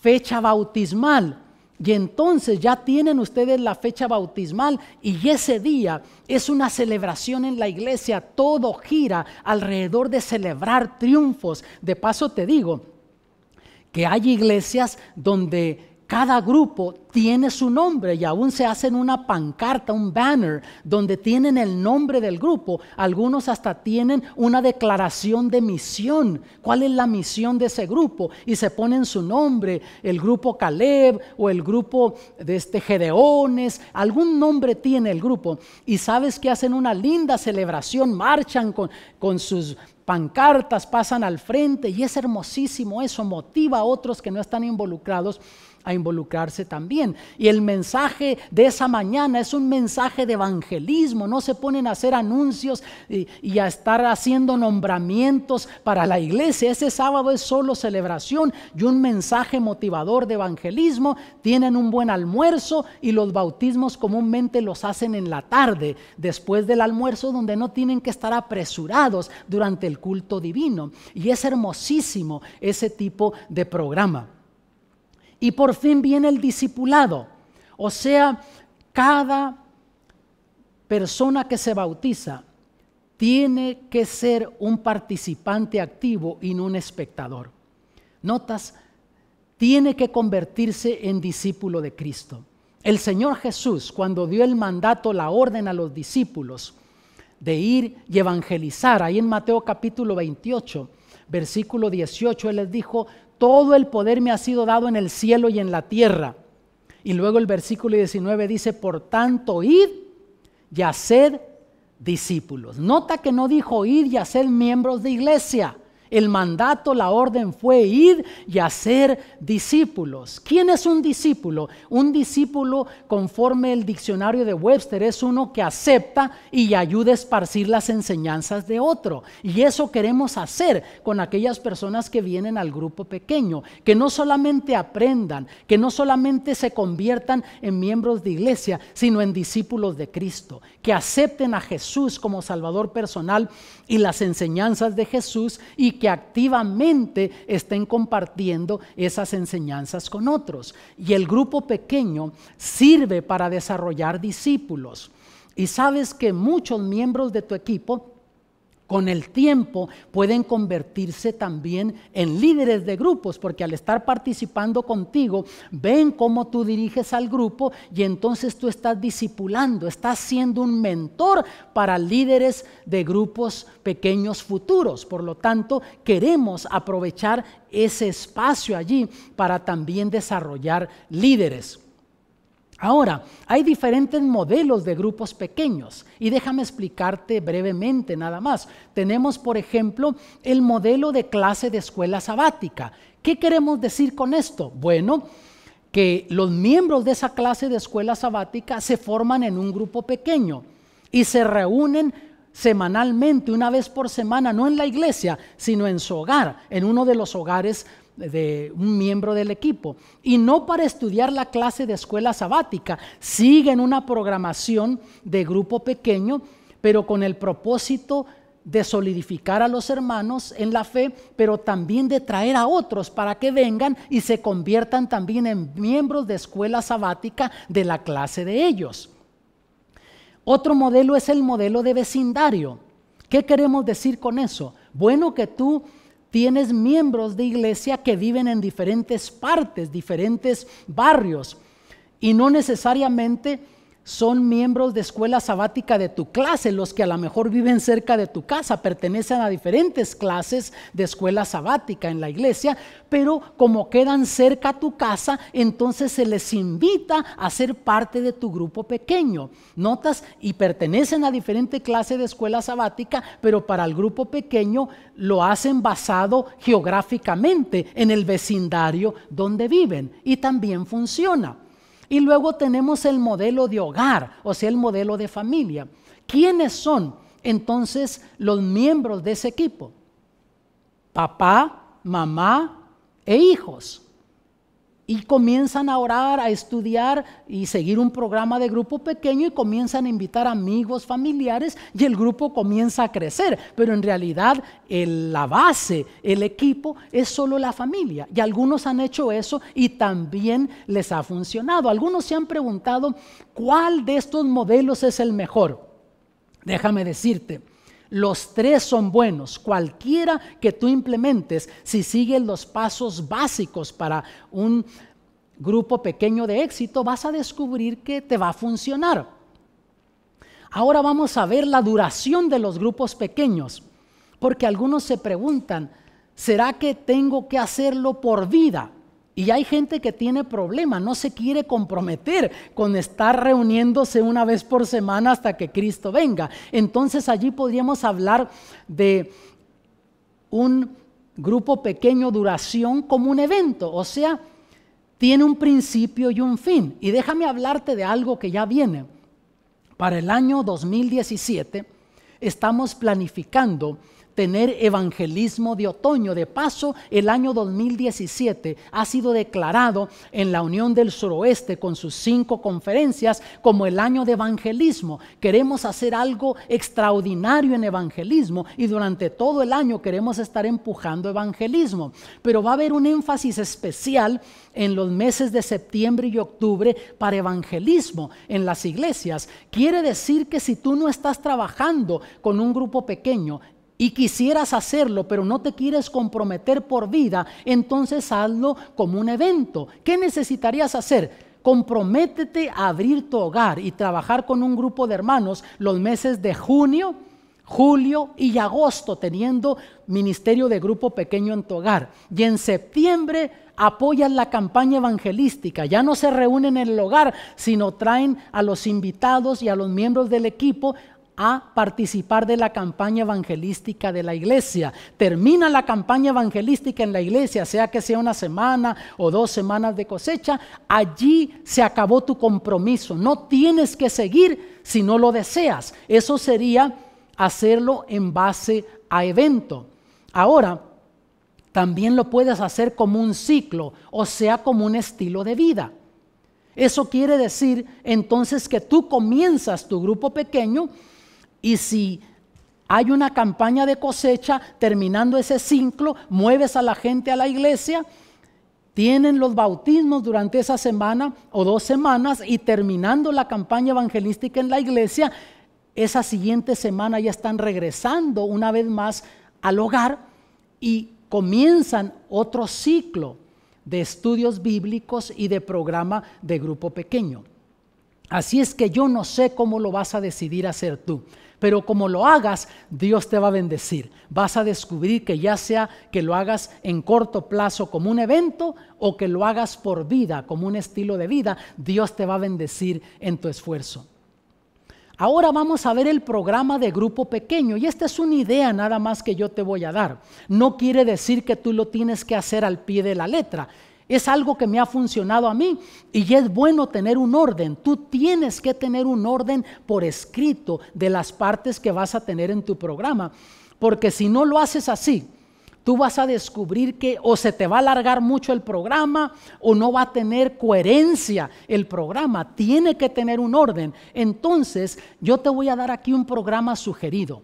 fecha bautismal. Y entonces ya tienen ustedes la fecha bautismal y ese día es una celebración en la iglesia. Todo gira alrededor de celebrar triunfos. De paso te digo que hay iglesias donde cada grupo tiene su nombre y aún se hacen una pancarta, un banner, donde tienen el nombre del grupo. Algunos hasta tienen una declaración de misión. ¿Cuál es la misión de ese grupo? Y se ponen su nombre, el grupo Caleb o el grupo de Gedeones. Algún nombre tiene el grupo. Y sabes que hacen una linda celebración, marchan con sus pancartas, pasan al frente y es hermosísimo eso. Motiva a otros que no están involucrados a involucrarse también. Y el mensaje de esa mañana es un mensaje de evangelismo. No se ponen a hacer anuncios y a estar haciendo nombramientos para la iglesia. Ese sábado es solo celebración y un mensaje motivador de evangelismo. Tienen un buen almuerzo y los bautismos comúnmente los hacen en la tarde, después del almuerzo, donde no tienen que estar apresurados durante el culto divino. Y es hermosísimo ese tipo de programa. Y por fin viene el discipulado, o sea, cada persona que se bautiza tiene que ser un participante activo y no un espectador. ¿Notas? Tiene que convertirse en discípulo de Cristo. El Señor Jesús, cuando dio el mandato, la orden a los discípulos de ir y evangelizar, ahí en Mateo capítulo 28, versículo 18, Él les dijo: todo el poder me ha sido dado en el cielo y en la tierra. Y luego el versículo 19 dice: por tanto, id y haced discípulos. Nota que no dijo id y haced miembros de iglesia. El mandato, la orden fue ir y hacer discípulos. ¿Quién es un discípulo? Un discípulo, conforme el diccionario de Webster, es uno que acepta y ayuda a esparcir las enseñanzas de otro. Y eso queremos hacer con aquellas personas que vienen al grupo pequeño, que no solamente aprendan, que no solamente se conviertan en miembros de iglesia, sino en discípulos de Cristo, que acepten a Jesús como Salvador personal y las enseñanzas de Jesús, y que activamente estén compartiendo esas enseñanzas con otros. Y el grupo pequeño sirve para desarrollar discípulos. Y sabes que muchos miembros de tu equipo con el tiempo pueden convertirse también en líderes de grupos, porque al estar participando contigo, ven cómo tú diriges al grupo y entonces tú estás discipulando, estás siendo un mentor para líderes de grupos pequeños futuros. Por lo tanto, queremos aprovechar ese espacio allí para también desarrollar líderes. Ahora, hay diferentes modelos de grupos pequeños y déjame explicarte brevemente nada más. Tenemos, por ejemplo, el modelo de clase de escuela sabática. ¿Qué queremos decir con esto? Bueno, que los miembros de esa clase de escuela sabática se forman en un grupo pequeño y se reúnen semanalmente, una vez por semana, no en la iglesia, sino en su hogar, en uno de los hogares de un miembro del equipo, y no para estudiar la clase de escuela sabática. Siguen una programación de grupo pequeño, pero con el propósito de solidificar a los hermanos en la fe, pero también de traer a otros para que vengan y se conviertan también en miembros de escuela sabática de la clase de ellos. Otro modelo es el modelo de vecindario. ¿Qué queremos decir con eso? Bueno, que tú tienes miembros de iglesia que viven en diferentes partes, diferentes barrios, y no necesariamente son miembros de escuela sabática de tu clase, los que a lo mejor viven cerca de tu casa, pertenecen a diferentes clases de escuela sabática en la iglesia, pero como quedan cerca a tu casa, entonces se les invita a ser parte de tu grupo pequeño. ¿Notas? Y pertenecen a diferentes clases de escuela sabática, pero para el grupo pequeño lo hacen basado geográficamente en el vecindario donde viven, y también funciona. Y luego tenemos el modelo de hogar, o sea, el modelo de familia. ¿Quiénes son entonces los miembros de ese equipo? Papá, mamá e hijos. y comienzan a orar, a estudiar y seguir un programa de grupo pequeño y comienzan a invitar amigos, familiares y el grupo comienza a crecer. Pero en realidad la base, el equipo es solo la familia. Y algunos han hecho eso y también les ha funcionado. Algunos se han preguntado, ¿cuál de estos modelos es el mejor? Déjame decirte, los tres son buenos. Cualquiera que tú implementes, si sigues los pasos básicos para un grupo pequeño de éxito, vas a descubrir que te va a funcionar. Ahora vamos a ver la duración de los grupos pequeños, porque algunos se preguntan, ¿será que tengo que hacerlo por vida? Y hay gente que tiene problemas, no se quiere comprometer con estar reuniéndose una vez por semana hasta que Cristo venga. Entonces allí podríamos hablar de un grupo pequeño duración como un evento, o sea, tiene un principio y un fin. Y déjame hablarte de algo que ya viene. Para el año 2017 estamos planificando tener evangelismo de otoño. De paso, el año 2017 ha sido declarado en la Unión del Suroeste con sus 5 conferencias como el año de evangelismo. Queremos hacer algo extraordinario en evangelismo y durante todo el año queremos estar empujando evangelismo. Pero va a haber un énfasis especial en los meses de septiembre y octubre para evangelismo en las iglesias. Quiere decir que si tú no estás trabajando con un grupo pequeño y quisieras hacerlo, pero no te quieres comprometer por vida, entonces hazlo como un evento. ¿Qué necesitarías hacer? Comprométete a abrir tu hogar y trabajar con un grupo de hermanos los meses de junio, julio y agosto, teniendo ministerio de grupo pequeño en tu hogar. Y en septiembre apoyan la campaña evangelística. Ya no se reúnen en el hogar, sino traen a los invitados y a los miembros del equipo a participar de la campaña evangelística de la iglesia. Termina la campaña evangelística en la iglesia, sea que sea una semana o 2 semanas de cosecha, allí se acabó tu compromiso. No tienes que seguir si no lo deseas. Eso sería hacerlo en base a evento. Ahora, también lo puedes hacer como un ciclo, o sea, como un estilo de vida. Eso quiere decir entonces que tú comienzas tu grupo pequeño y si hay una campaña de cosecha, terminando ese ciclo, mueves a la gente a la iglesia, tienen los bautismos durante esa semana o 2 semanas y terminando la campaña evangelística en la iglesia, esa siguiente semana ya están regresando una vez más al hogar y comienzan otro ciclo de estudios bíblicos y de programa de grupo pequeño. Así es que yo no sé cómo lo vas a decidir hacer tú, pero como lo hagas, Dios te va a bendecir. Vas a descubrir que ya sea que lo hagas en corto plazo como un evento o que lo hagas por vida, como un estilo de vida, Dios te va a bendecir en tu esfuerzo. Ahora vamos a ver el programa de grupo pequeño y esta es una idea nada más que yo te voy a dar. No quiere decir que tú lo tienes que hacer al pie de la letra. Es algo que me ha funcionado a mí y es bueno tener un orden. Tú tienes que tener un orden por escrito de las partes que vas a tener en tu programa, porque si no lo haces así, tú vas a descubrir que o se te va a alargar mucho el programa o no va a tener coherencia el programa. Tiene que tener un orden. Entonces, yo te voy a dar aquí un programa sugerido.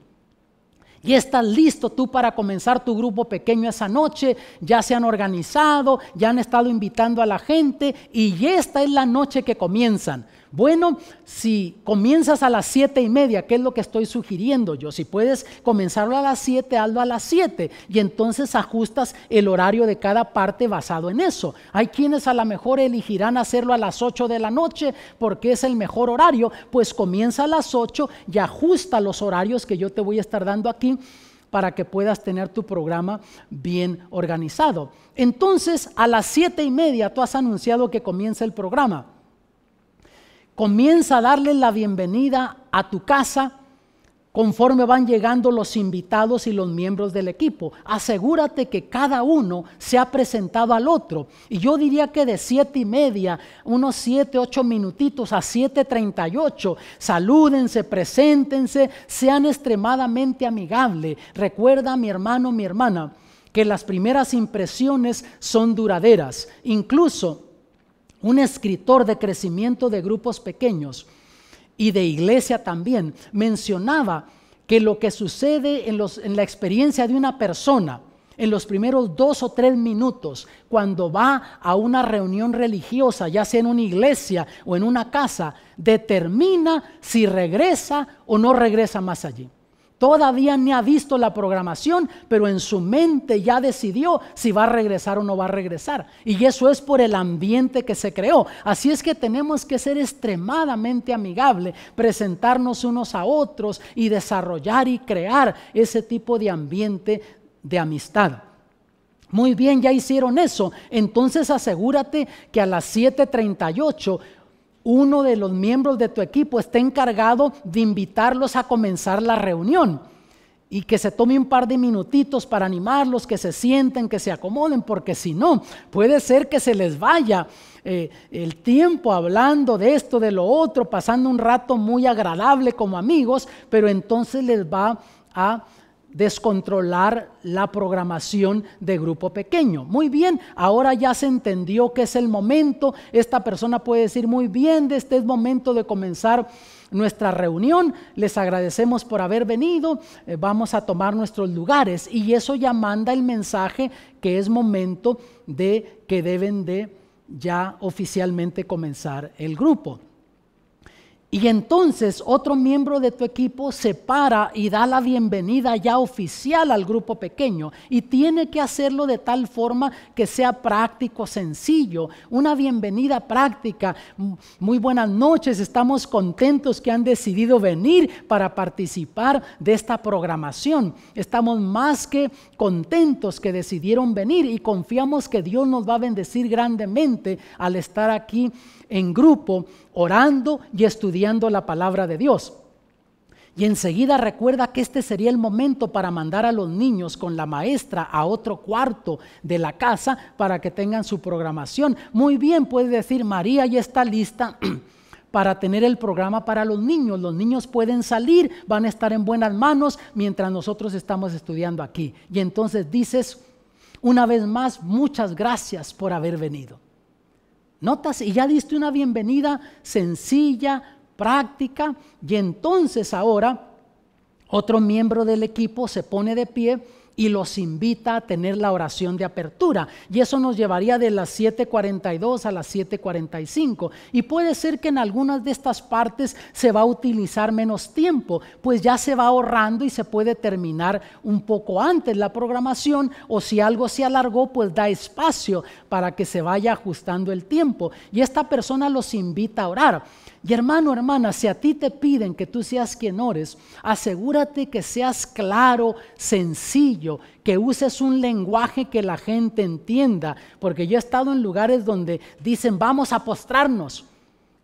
Y estás listo tú para comenzar tu grupo pequeño esa noche, ya se han organizado, ya han estado invitando a la gente y esta es la noche que comienzan. Bueno, si comienzas a las 7:30, ¿qué es lo que estoy sugiriendo yo? Si puedes comenzarlo a las 7, hazlo a las 7 y entonces ajustas el horario de cada parte basado en eso. Hay quienes a lo mejor elegirán hacerlo a las 8 de la noche porque es el mejor horario, pues comienza a las 8 y ajusta los horarios que yo te voy a estar dando aquí para que puedas tener tu programa bien organizado. Entonces, a las 7:30 tú has anunciado que comienza el programa. Comienza a darle la bienvenida a tu casa conforme van llegando los invitados y los miembros del equipo. Asegúrate que cada uno se ha presentado al otro. Y yo diría que de 7:30, unos 7, 8 minutitos a 7:38, salúdense, preséntense, sean extremadamente amigables. Recuerda, mi hermano, mi hermana, que las primeras impresiones son duraderas. Incluso un escritor de crecimiento de grupos pequeños y de iglesia también, mencionaba que lo que sucede en la experiencia de una persona en los primeros 2 o 3 minutos, cuando va a una reunión religiosa, ya sea en una iglesia o en una casa, determina si regresa o no regresa más allí. Todavía ni ha visto la programación, pero en su mente ya decidió si va a regresar o no va a regresar. Y eso es por el ambiente que se creó. Así es que tenemos que ser extremadamente amigables, presentarnos unos a otros y desarrollar y crear ese tipo de ambiente de amistad. Muy bien, ya hicieron eso. Entonces asegúrate que a las 7:38 uno de los miembros de tu equipo esté encargado de invitarlos a comenzar la reunión y que se tome un par de minutitos para animarlos, que se sienten, que se acomoden, porque si no, puede ser que se les vaya el tiempo hablando de esto, de lo otro, pasando un rato muy agradable como amigos, pero entonces les va a descontrolar la programación de grupo pequeño. Muy bien, ahora ya se entendió que es el momento. Esta persona puede decir: muy bien, este es momento de comenzar nuestra reunión, les agradecemos por haber venido, vamos a tomar nuestros lugares, y eso ya manda el mensaje que es momento de que deben de ya oficialmente comenzar el grupo. Y entonces otro miembro de tu equipo se para y da la bienvenida ya oficial al grupo pequeño, y tiene que hacerlo de tal forma que sea práctico, sencillo, una bienvenida práctica. Muy buenas noches, estamos contentos que han decidido venir para participar de esta programación. Estamos más que contentos que decidieron venir y confiamos que Dios nos va a bendecir grandemente al estar aquí en grupo, orando y estudiando la palabra de Dios. Y enseguida recuerda que este sería el momento para mandar a los niños con la maestra a otro cuarto de la casa para que tengan su programación. Muy bien, puede decir: María ya está lista para tener el programa para los niños. Los niños pueden salir, van a estar en buenas manos mientras nosotros estamos estudiando aquí. Y entonces dices una vez más: muchas gracias por haber venido. Notas, y ya diste una bienvenida sencilla, práctica, y entonces ahora otro miembro del equipo se pone de pie y los invita a tener la oración de apertura, y eso nos llevaría de las 7:42 a las 7:45, y puede ser que en algunas de estas partes se va a utilizar menos tiempo, pues ya se va ahorrando y se puede terminar un poco antes la programación, o si algo se alargó, pues da espacio para que se vaya ajustando el tiempo, y esta persona los invita a orar. Y hermano, hermana, si a ti te piden que tú seas quien ores, asegúrate que seas claro, sencillo, que uses un lenguaje que la gente entienda, porque yo he estado en lugares donde dicen: vamos a postrarnos,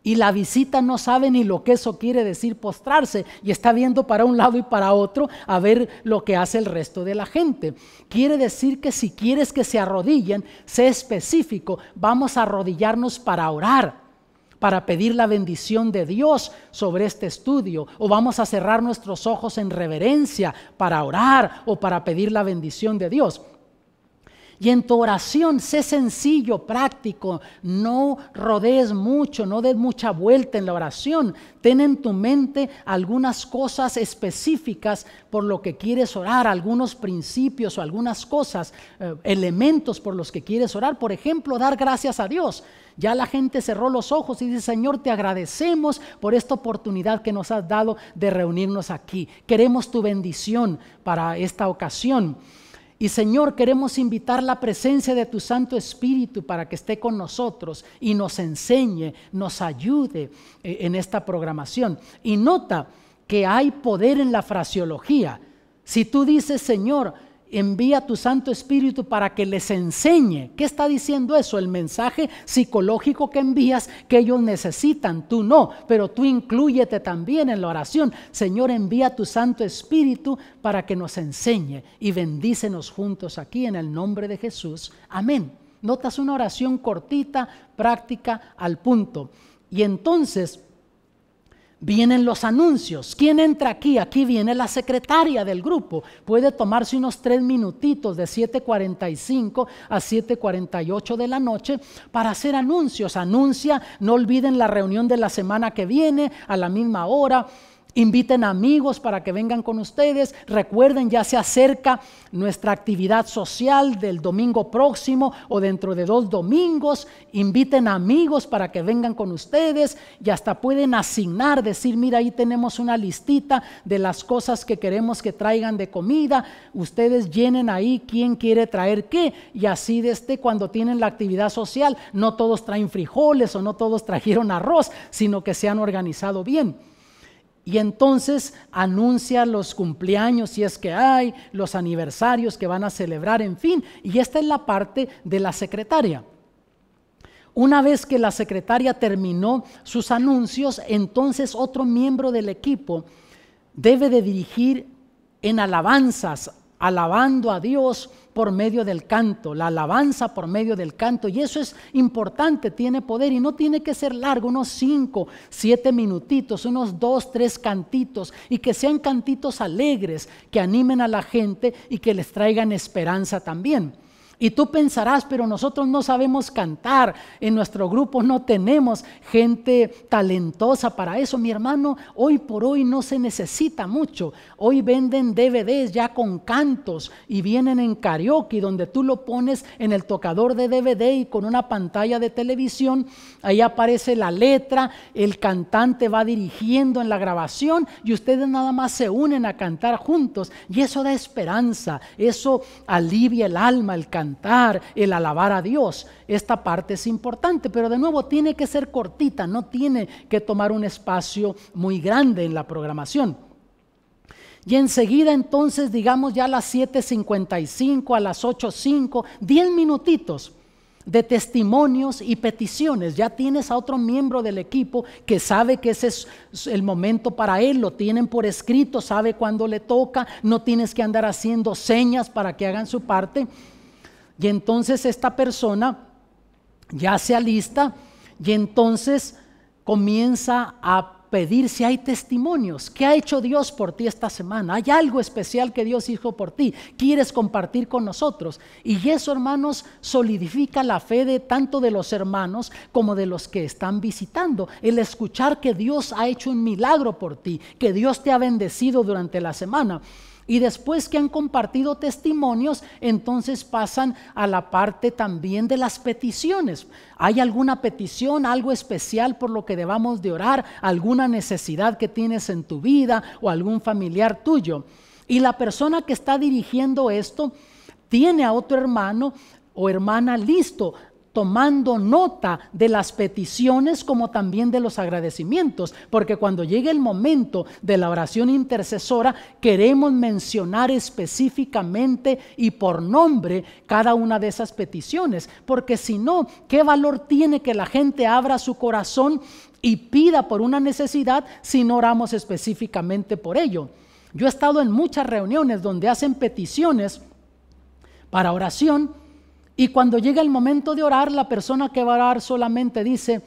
y la visita no sabe ni lo que eso quiere decir, postrarse, y está viendo para un lado y para otro a ver lo que hace el resto de la gente. Quiere decir que si quieres que se arrodillen, sé específico: vamos a arrodillarnos para orar, para pedir la bendición de Dios sobre este estudio, o vamos a cerrar nuestros ojos en reverencia para orar o para pedir la bendición de Dios. Y en tu oración sé sencillo, práctico, no rodees mucho, no des mucha vuelta en la oración. Ten en tu mente algunas cosas específicas por lo que quieres orar, algunos principios o algunas cosas, elementos por los que quieres orar. Por ejemplo, dar gracias a Dios. Ya la gente cerró los ojos y dice: Señor, te agradecemos por esta oportunidad que nos has dado de reunirnos aquí. Queremos tu bendición para esta ocasión. Y Señor, queremos invitar la presencia de tu Santo Espíritu para que esté con nosotros y nos enseñe, nos ayude en esta programación. Y nota que hay poder en la fraseología. Si tú dices: Señor, envía tu Santo Espíritu para que les enseñe, ¿qué está diciendo eso? El mensaje psicológico que envías, que ellos necesitan, tú no, pero tú inclúyete también en la oración. Señor, envía tu Santo Espíritu para que nos enseñe, y bendícenos juntos aquí en el nombre de Jesús. Amén. Notas una oración cortita, práctica, al punto. Y entonces vienen los anuncios. ¿Quién entra aquí? Aquí viene la secretaria del grupo. Puede tomarse unos 3 minutitos de 7:45 a 7:48 de la noche para hacer anuncios. Anuncia, no olviden la reunión de la semana que viene a la misma hora. Inviten amigos para que vengan con ustedes. Recuerden, ya se acerca nuestra actividad social del domingo próximo o dentro de 2 domingos. Inviten amigos para que vengan con ustedes y hasta pueden asignar, decir, mira, ahí tenemos una listita de las cosas que queremos que traigan de comida. Ustedes llenen ahí quién quiere traer qué, y así cuando tienen la actividad social, no todos traen frijoles o no todos trajeron arroz, sino que se han organizado bien. Y entonces anuncia los cumpleaños, si es que hay, los aniversarios que van a celebrar, en fin. Y esta es la parte de la secretaria. Una vez que la secretaria terminó sus anuncios, entonces otro miembro del equipo debe de dirigir en alabanzas, alabando a Dios por medio del canto, la alabanza por medio del canto. Y eso es importante, tiene poder y no tiene que ser largo, unos 5, 7 minutitos, unos 2, 3 cantitos, y que sean cantitos alegres, que animen a la gente y que les traigan esperanza también. Y tú pensarás, pero nosotros no sabemos cantar, en nuestro grupo no tenemos gente talentosa para eso. Mi hermano, hoy por hoy no se necesita mucho. Hoy venden DVDs ya con cantos y vienen en karaoke, donde tú lo pones en el tocador de DVD y con una pantalla de televisión, ahí aparece la letra, el cantante va dirigiendo en la grabación y ustedes nada más se unen a cantar juntos, y eso da esperanza, eso alivia el alma, el cantar, el alabar a Dios. Esta parte es importante, pero de nuevo tiene que ser cortita, no tiene que tomar un espacio muy grande en la programación. Y enseguida entonces, digamos ya a las 7:55, a las 8:05, 10 minutitos de testimonios y peticiones. Ya tienes a otro miembro del equipo que sabe que ese es el momento para él, lo tienen por escrito, sabe cuándo le toca, no tienes que andar haciendo señas para que hagan su parte. Y entonces esta persona ya se alista y entonces comienza a pedir si hay testimonios. ¿Qué ha hecho Dios por ti esta semana? ¿Hay algo especial que Dios hizo por ti? ¿Quieres compartir con nosotros? Y eso, hermanos, solidifica la fe de tanto de los hermanos como de los que están visitando. El escuchar que Dios ha hecho un milagro por ti, que Dios te ha bendecido durante la semana. Y después que han compartido testimonios, entonces pasan a la parte también de las peticiones. ¿Hay alguna petición, algo especial por lo que debamos de orar? ¿Alguna necesidad que tienes en tu vida o algún familiar tuyo? Y la persona que está dirigiendo esto tiene a otro hermano o hermana listo, tomando nota de las peticiones como también de los agradecimientos, porque cuando llegue el momento de la oración intercesora queremos mencionar específicamente y por nombre cada una de esas peticiones, porque si no, ¿qué valor tiene que la gente abra su corazón y pida por una necesidad si no oramos específicamente por ello? Yo he estado en muchas reuniones donde hacen peticiones para oración, y cuando llega el momento de orar, la persona que va a orar solamente dice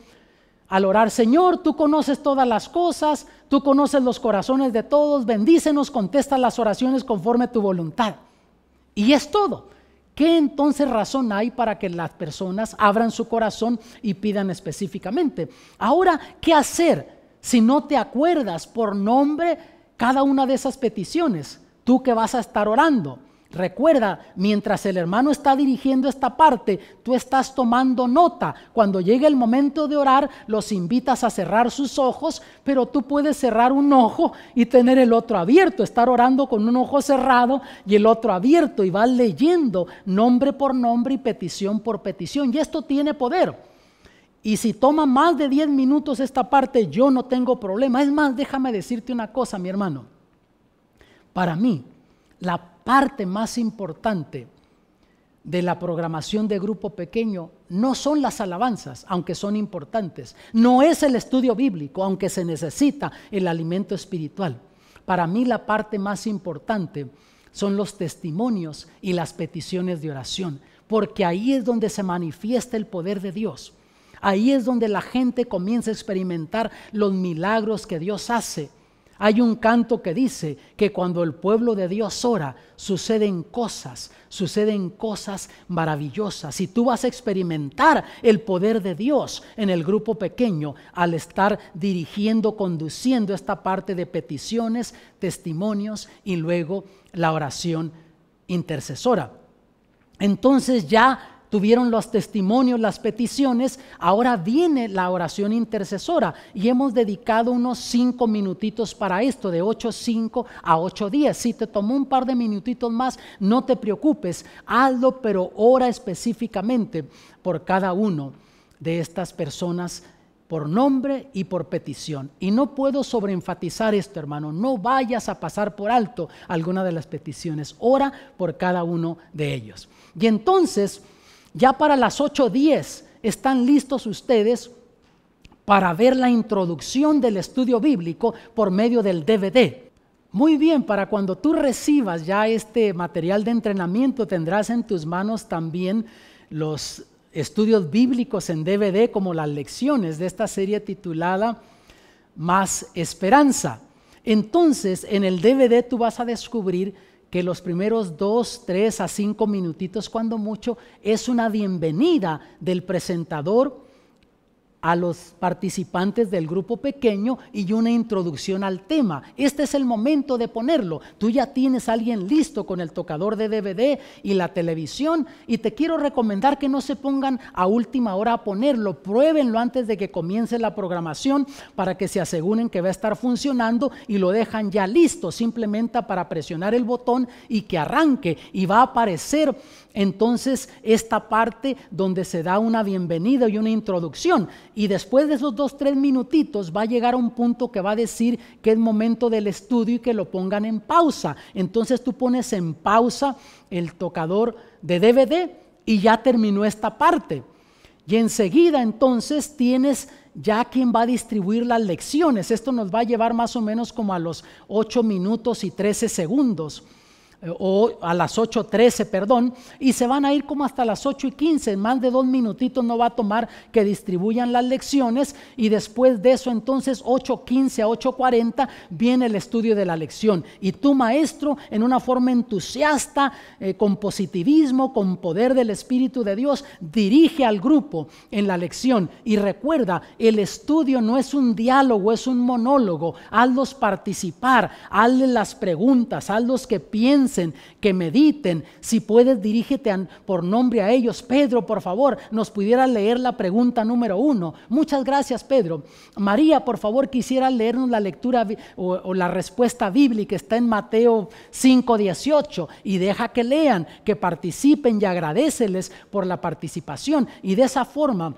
al orar: Señor, tú conoces todas las cosas, tú conoces los corazones de todos, bendícenos, contesta las oraciones conforme a tu voluntad. Y es todo. ¿Qué entonces razón hay para que las personas abran su corazón y pidan específicamente? Ahora, ¿qué hacer si no te acuerdas por nombre cada una de esas peticiones? Tú que vas a estar orando. Recuerda, mientras el hermano está dirigiendo esta parte, tú estás tomando nota. Cuando llegue el momento de orar, los invitas a cerrar sus ojos, pero tú puedes cerrar un ojo y tener el otro abierto, estar orando con un ojo cerrado y el otro abierto, y vas leyendo nombre por nombre y petición por petición, y esto tiene poder. Y si toma más de 10 minutos esta parte, yo no tengo problema. Es más, déjame decirte una cosa, mi hermano. Para mí, la parte más importante de la programación de grupo pequeño no son las alabanzas, aunque son importantes. No es el estudio bíblico, aunque se necesita el alimento espiritual. Para mí la parte más importante son los testimonios y las peticiones de oración, porque ahí es donde se manifiesta el poder de Dios. Ahí es donde la gente comienza a experimentar los milagros que Dios hace. Hay un canto que dice que cuando el pueblo de Dios ora, suceden cosas maravillosas. Y tú vas a experimentar el poder de Dios en el grupo pequeño al estar dirigiendo, conduciendo esta parte de peticiones, testimonios y luego la oración intercesora. Entonces ya tuvieron los testimonios, las peticiones, ahora viene la oración intercesora y hemos dedicado unos 5 minutitos para esto, de 8:05 a 8:10. Si te tomó un par de minutitos más, no te preocupes, hazlo, pero ora específicamente por cada uno de estas personas por nombre y por petición. Y no puedo sobreenfatizar esto, hermano, no vayas a pasar por alto alguna de las peticiones, ora por cada uno de ellos. Y entonces, ya para las 8:10 están listos ustedes para ver la introducción del estudio bíblico por medio del DVD. Muy bien, para cuando tú recibas ya este material de entrenamiento, tendrás en tus manos también los estudios bíblicos en DVD, como las lecciones de esta serie titulada Más Esperanza. Entonces, en el DVD tú vas a descubrir que los primeros 2, 3 a 5 minutitos, cuando mucho, es una bienvenida del presentador a los participantes del grupo pequeño y una introducción al tema. Este es el momento de ponerlo. Tú ya tienes a alguien listo con el tocador de DVD y la televisión, y te quiero recomendar que no se pongan a última hora a ponerlo. Pruébenlo antes de que comience la programación para que se aseguren que va a estar funcionando, y lo dejan ya listo simplemente para presionar el botón y que arranque, y va a aparecer entonces esta parte donde se da una bienvenida y una introducción, y después de esos 2-3 minutitos va a llegar a un punto que va a decir que es momento del estudio y que lo pongan en pausa. Entonces tú pones en pausa el tocador de DVD y ya terminó esta parte, y enseguida entonces tienes ya quien va a distribuir las lecciones. Esto nos va a llevar más o menos como a los 8 minutos y 13 segundos. O a las 8:13, perdón, y se van a ir como hasta las 8:15, más de 2 minutitos no va a tomar que distribuyan las lecciones, y después de eso entonces 8:15 a 8:40 viene el estudio de la lección, y tu maestro en una forma entusiasta, con positivismo, con poder del Espíritu de Dios, dirige al grupo en la lección. Y recuerda, el estudio no es un diálogo, es un monólogo. Hazlos participar, hazles las preguntas, hazlos que piensen, que mediten. Si puedes, dirígete por nombre a ellos. Pedro, por favor, nos pudiera leer la pregunta número 1. Muchas gracias, Pedro. María, por favor, quisiera leernos la lectura o la respuesta bíblica. Está en Mateo 5:18, y deja que lean, que participen, y agradéceles por la participación, y de esa forma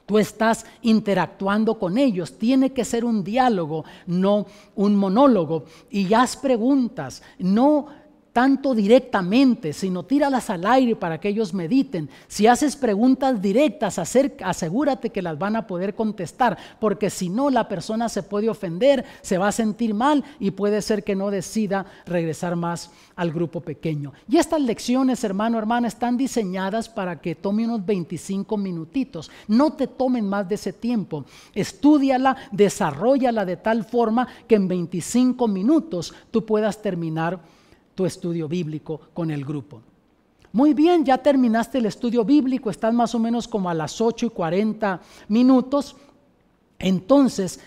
tú estás interactuando con ellos. Tiene que ser un diálogo, no un monólogo. Y haz preguntas, no tanto directamente, sino tíralas al aire para que ellos mediten. Si haces preguntas directas, asegúrate que las van a poder contestar, porque si no, la persona se puede ofender, se va a sentir mal, y puede ser que no decida regresar más al grupo pequeño. Y estas lecciones, hermano, hermana, están diseñadas para que tome unos 25 minutitos. No te tomen más de ese tiempo. Estúdiala, desarróllala de tal forma que en 25 minutos tú puedas terminar tu estudio bíblico con el grupo. Muy bien, ya terminaste el estudio bíblico, estás más o menos como a las 8:40 minutos. Entonces,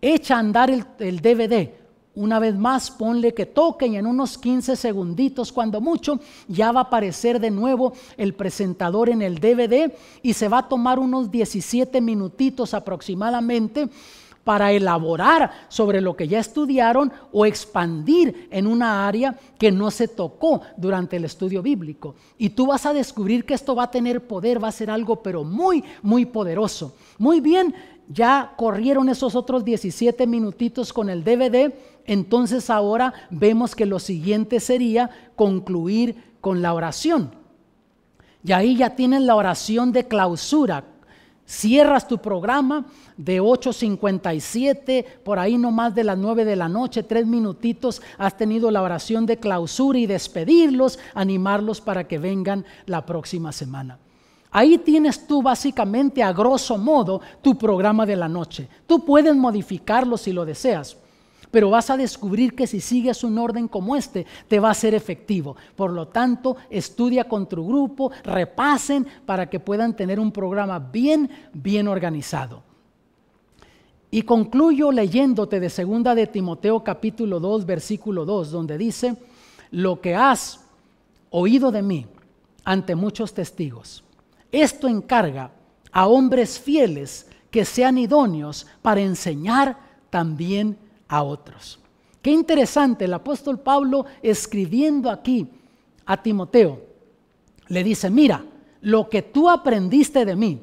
echa a andar el DVD. Una vez más, ponle que toque, y en unos 15 segunditos, cuando mucho, ya va a aparecer de nuevo el presentador en el DVD, y se va a tomar unos 17 minutitos aproximadamente para elaborar sobre lo que ya estudiaron o expandir en una área que no se tocó durante el estudio bíblico. Y tú vas a descubrir que esto va a tener poder, va a ser algo pero muy, muy poderoso. Muy bien, ya corrieron esos otros 17 minutitos con el DVD, entonces ahora vemos que lo siguiente sería concluir con la oración. Y ahí ya tienes la oración de clausura. Cierras tu programa de 8:57, por ahí no más de las 9 de la noche, 3 minutitos, has tenido la oración de clausura y despedirlos, animarlos para que vengan la próxima semana. Ahí tienes tú básicamente a grosso modo tu programa de la noche. Tú puedes modificarlo si lo deseas, pero vas a descubrir que si sigues un orden como este, te va a ser efectivo. Por lo tanto, estudia con tu grupo, repasen para que puedan tener un programa bien organizado. Y concluyo leyéndote de 2 de Timoteo capítulo 2, versículo 2, donde dice: lo que has oído de mí ante muchos testigos, esto encarga a hombres fieles que sean idóneos para enseñar también a otros. Qué interesante, el apóstol Pablo escribiendo aquí a Timoteo, le dice: mira, lo que tú aprendiste de mí,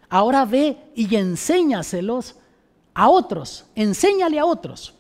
ahora ve y enséñaselos a otros, enséñale a otros,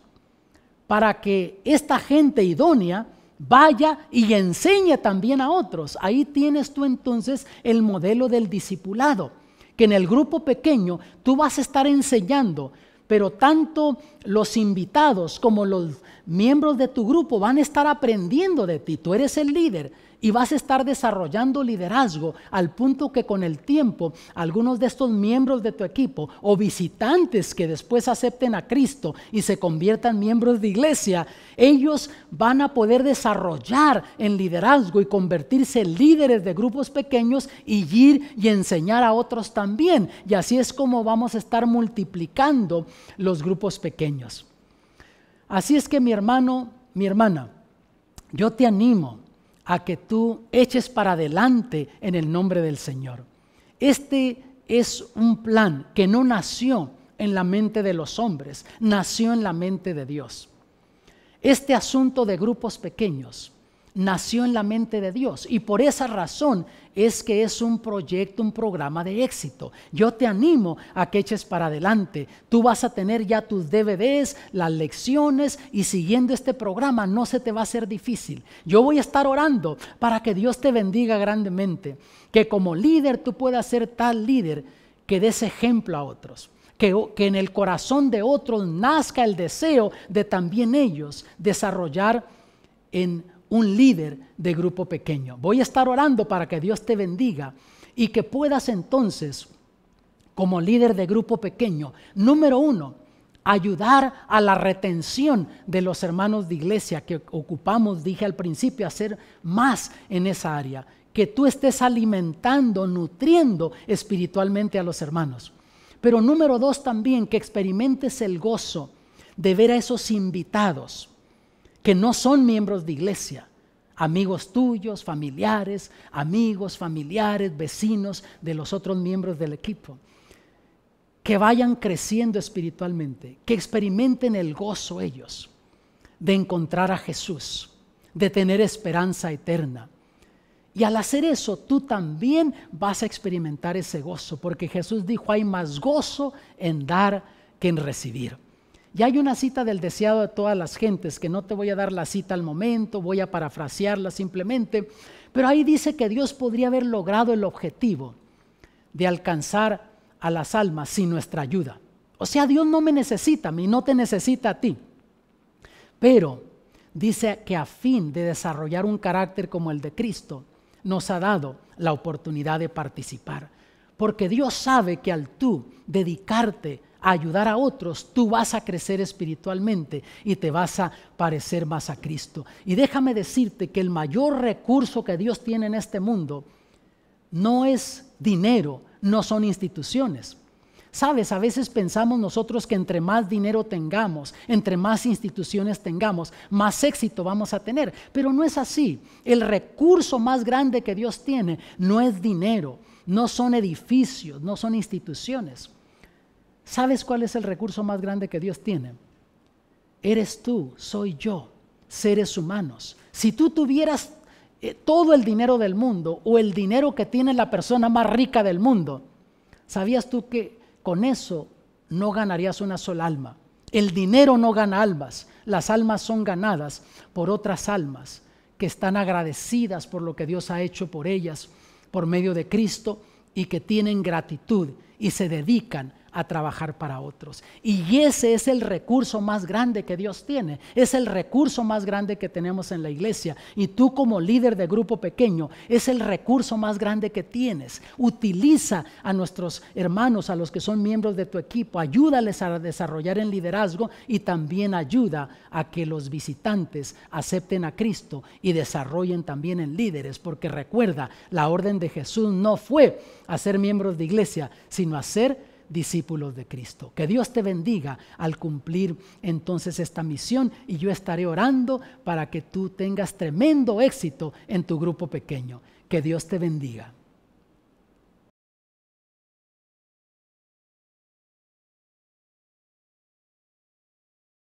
para que esta gente idónea vaya y enseñe también a otros. Ahí tienes tú entonces el modelo del discipulado, que en el grupo pequeño tú vas a estar enseñando, pero tanto los invitados como los miembros de tu grupo van a estar aprendiendo de ti. Tú eres el líder y vas a estar desarrollando liderazgo al punto que con el tiempo algunos de estos miembros de tu equipo o visitantes que después acepten a Cristo y se conviertan miembros de iglesia, ellos van a poder desarrollar en liderazgo y convertirse en líderes de grupos pequeños y ir y enseñar a otros también. Y así es como vamos a estar multiplicando los grupos pequeños. Así es que mi hermano, mi hermana, yo te animo a que tú eches para adelante en el nombre del Señor. Este es un plan que no nació en la mente de los hombres, nació en la mente de Dios. Este asunto de grupos pequeños nació en la mente de Dios y por esa razón es que es un proyecto, un programa de éxito. Yo te animo a que eches para adelante. Tú vas a tener ya tus DVDs, las lecciones y siguiendo este programa no se te va a hacer difícil. Yo voy a estar orando para que Dios te bendiga grandemente, que como líder tú puedas ser tal líder que des ejemplo a otros. Que en el corazón de otros nazca el deseo de también ellos desarrollar en un líder de grupo pequeño. Voy a estar orando para que Dios te bendiga y que puedas entonces, como líder de grupo pequeño, número 1, ayudar a la retención de los hermanos de iglesia que ocupamos, dije al principio, hacer más en esa área. Que tú estés alimentando, nutriendo espiritualmente a los hermanos. Pero número 2 también, que experimentes el gozo de ver a esos invitados que no son miembros de iglesia, amigos tuyos, familiares, vecinos de los otros miembros del equipo, que vayan creciendo espiritualmente, que experimenten el gozo ellos de encontrar a Jesús, de tener esperanza eterna. Y al hacer eso, tú también vas a experimentar ese gozo, porque Jesús dijo: hay más gozo en dar que en recibir. Y hay una cita del deseado de todas las gentes, que no te voy a dar la cita al momento, voy a parafrasearla simplemente, pero ahí dice que Dios podría haber logrado el objetivo de alcanzar a las almas sin nuestra ayuda. O sea, Dios no me necesita a mí, no te necesita a ti, pero dice que a fin de desarrollar un carácter como el de Cristo, nos ha dado la oportunidad de participar, porque Dios sabe que al tú dedicarte a ayudar a otros, tú vas a crecer espiritualmente y te vas a parecer más a Cristo. Y déjame decirte que el mayor recurso que Dios tiene en este mundo no es dinero, no son instituciones. Sabes, a veces pensamos nosotros que entre más dinero tengamos, entre más instituciones tengamos, más éxito vamos a tener, pero no es así. El recurso más grande que Dios tiene no es dinero, no son edificios, no son instituciones. ¿Sabes cuál es el recurso más grande que Dios tiene? Eres tú, soy yo, seres humanos. Si tú tuvieras todo el dinero del mundo o el dinero que tiene la persona más rica del mundo, ¿sabías tú que con eso no ganarías una sola alma? El dinero no gana almas, las almas son ganadas por otras almas que están agradecidas por lo que Dios ha hecho por ellas por medio de Cristo y que tienen gratitud y se dedican a trabajar para otros. Y ese es el recurso más grande que Dios tiene. Es el recurso más grande que tenemos en la iglesia. Y tú como líder de grupo pequeño, es el recurso más grande que tienes. Utiliza a nuestros hermanos, a los que son miembros de tu equipo. Ayúdales a desarrollar en liderazgo y también ayuda a que los visitantes acepten a Cristo y desarrollen también en líderes. Porque recuerda, la orden de Jesús no fue a ser miembros de iglesia, sino a ser discípulos de Cristo. Que Dios te bendiga al cumplir entonces esta misión, y yo estaré orando para que tú tengas tremendo éxito en tu grupo pequeño. Que Dios te bendiga.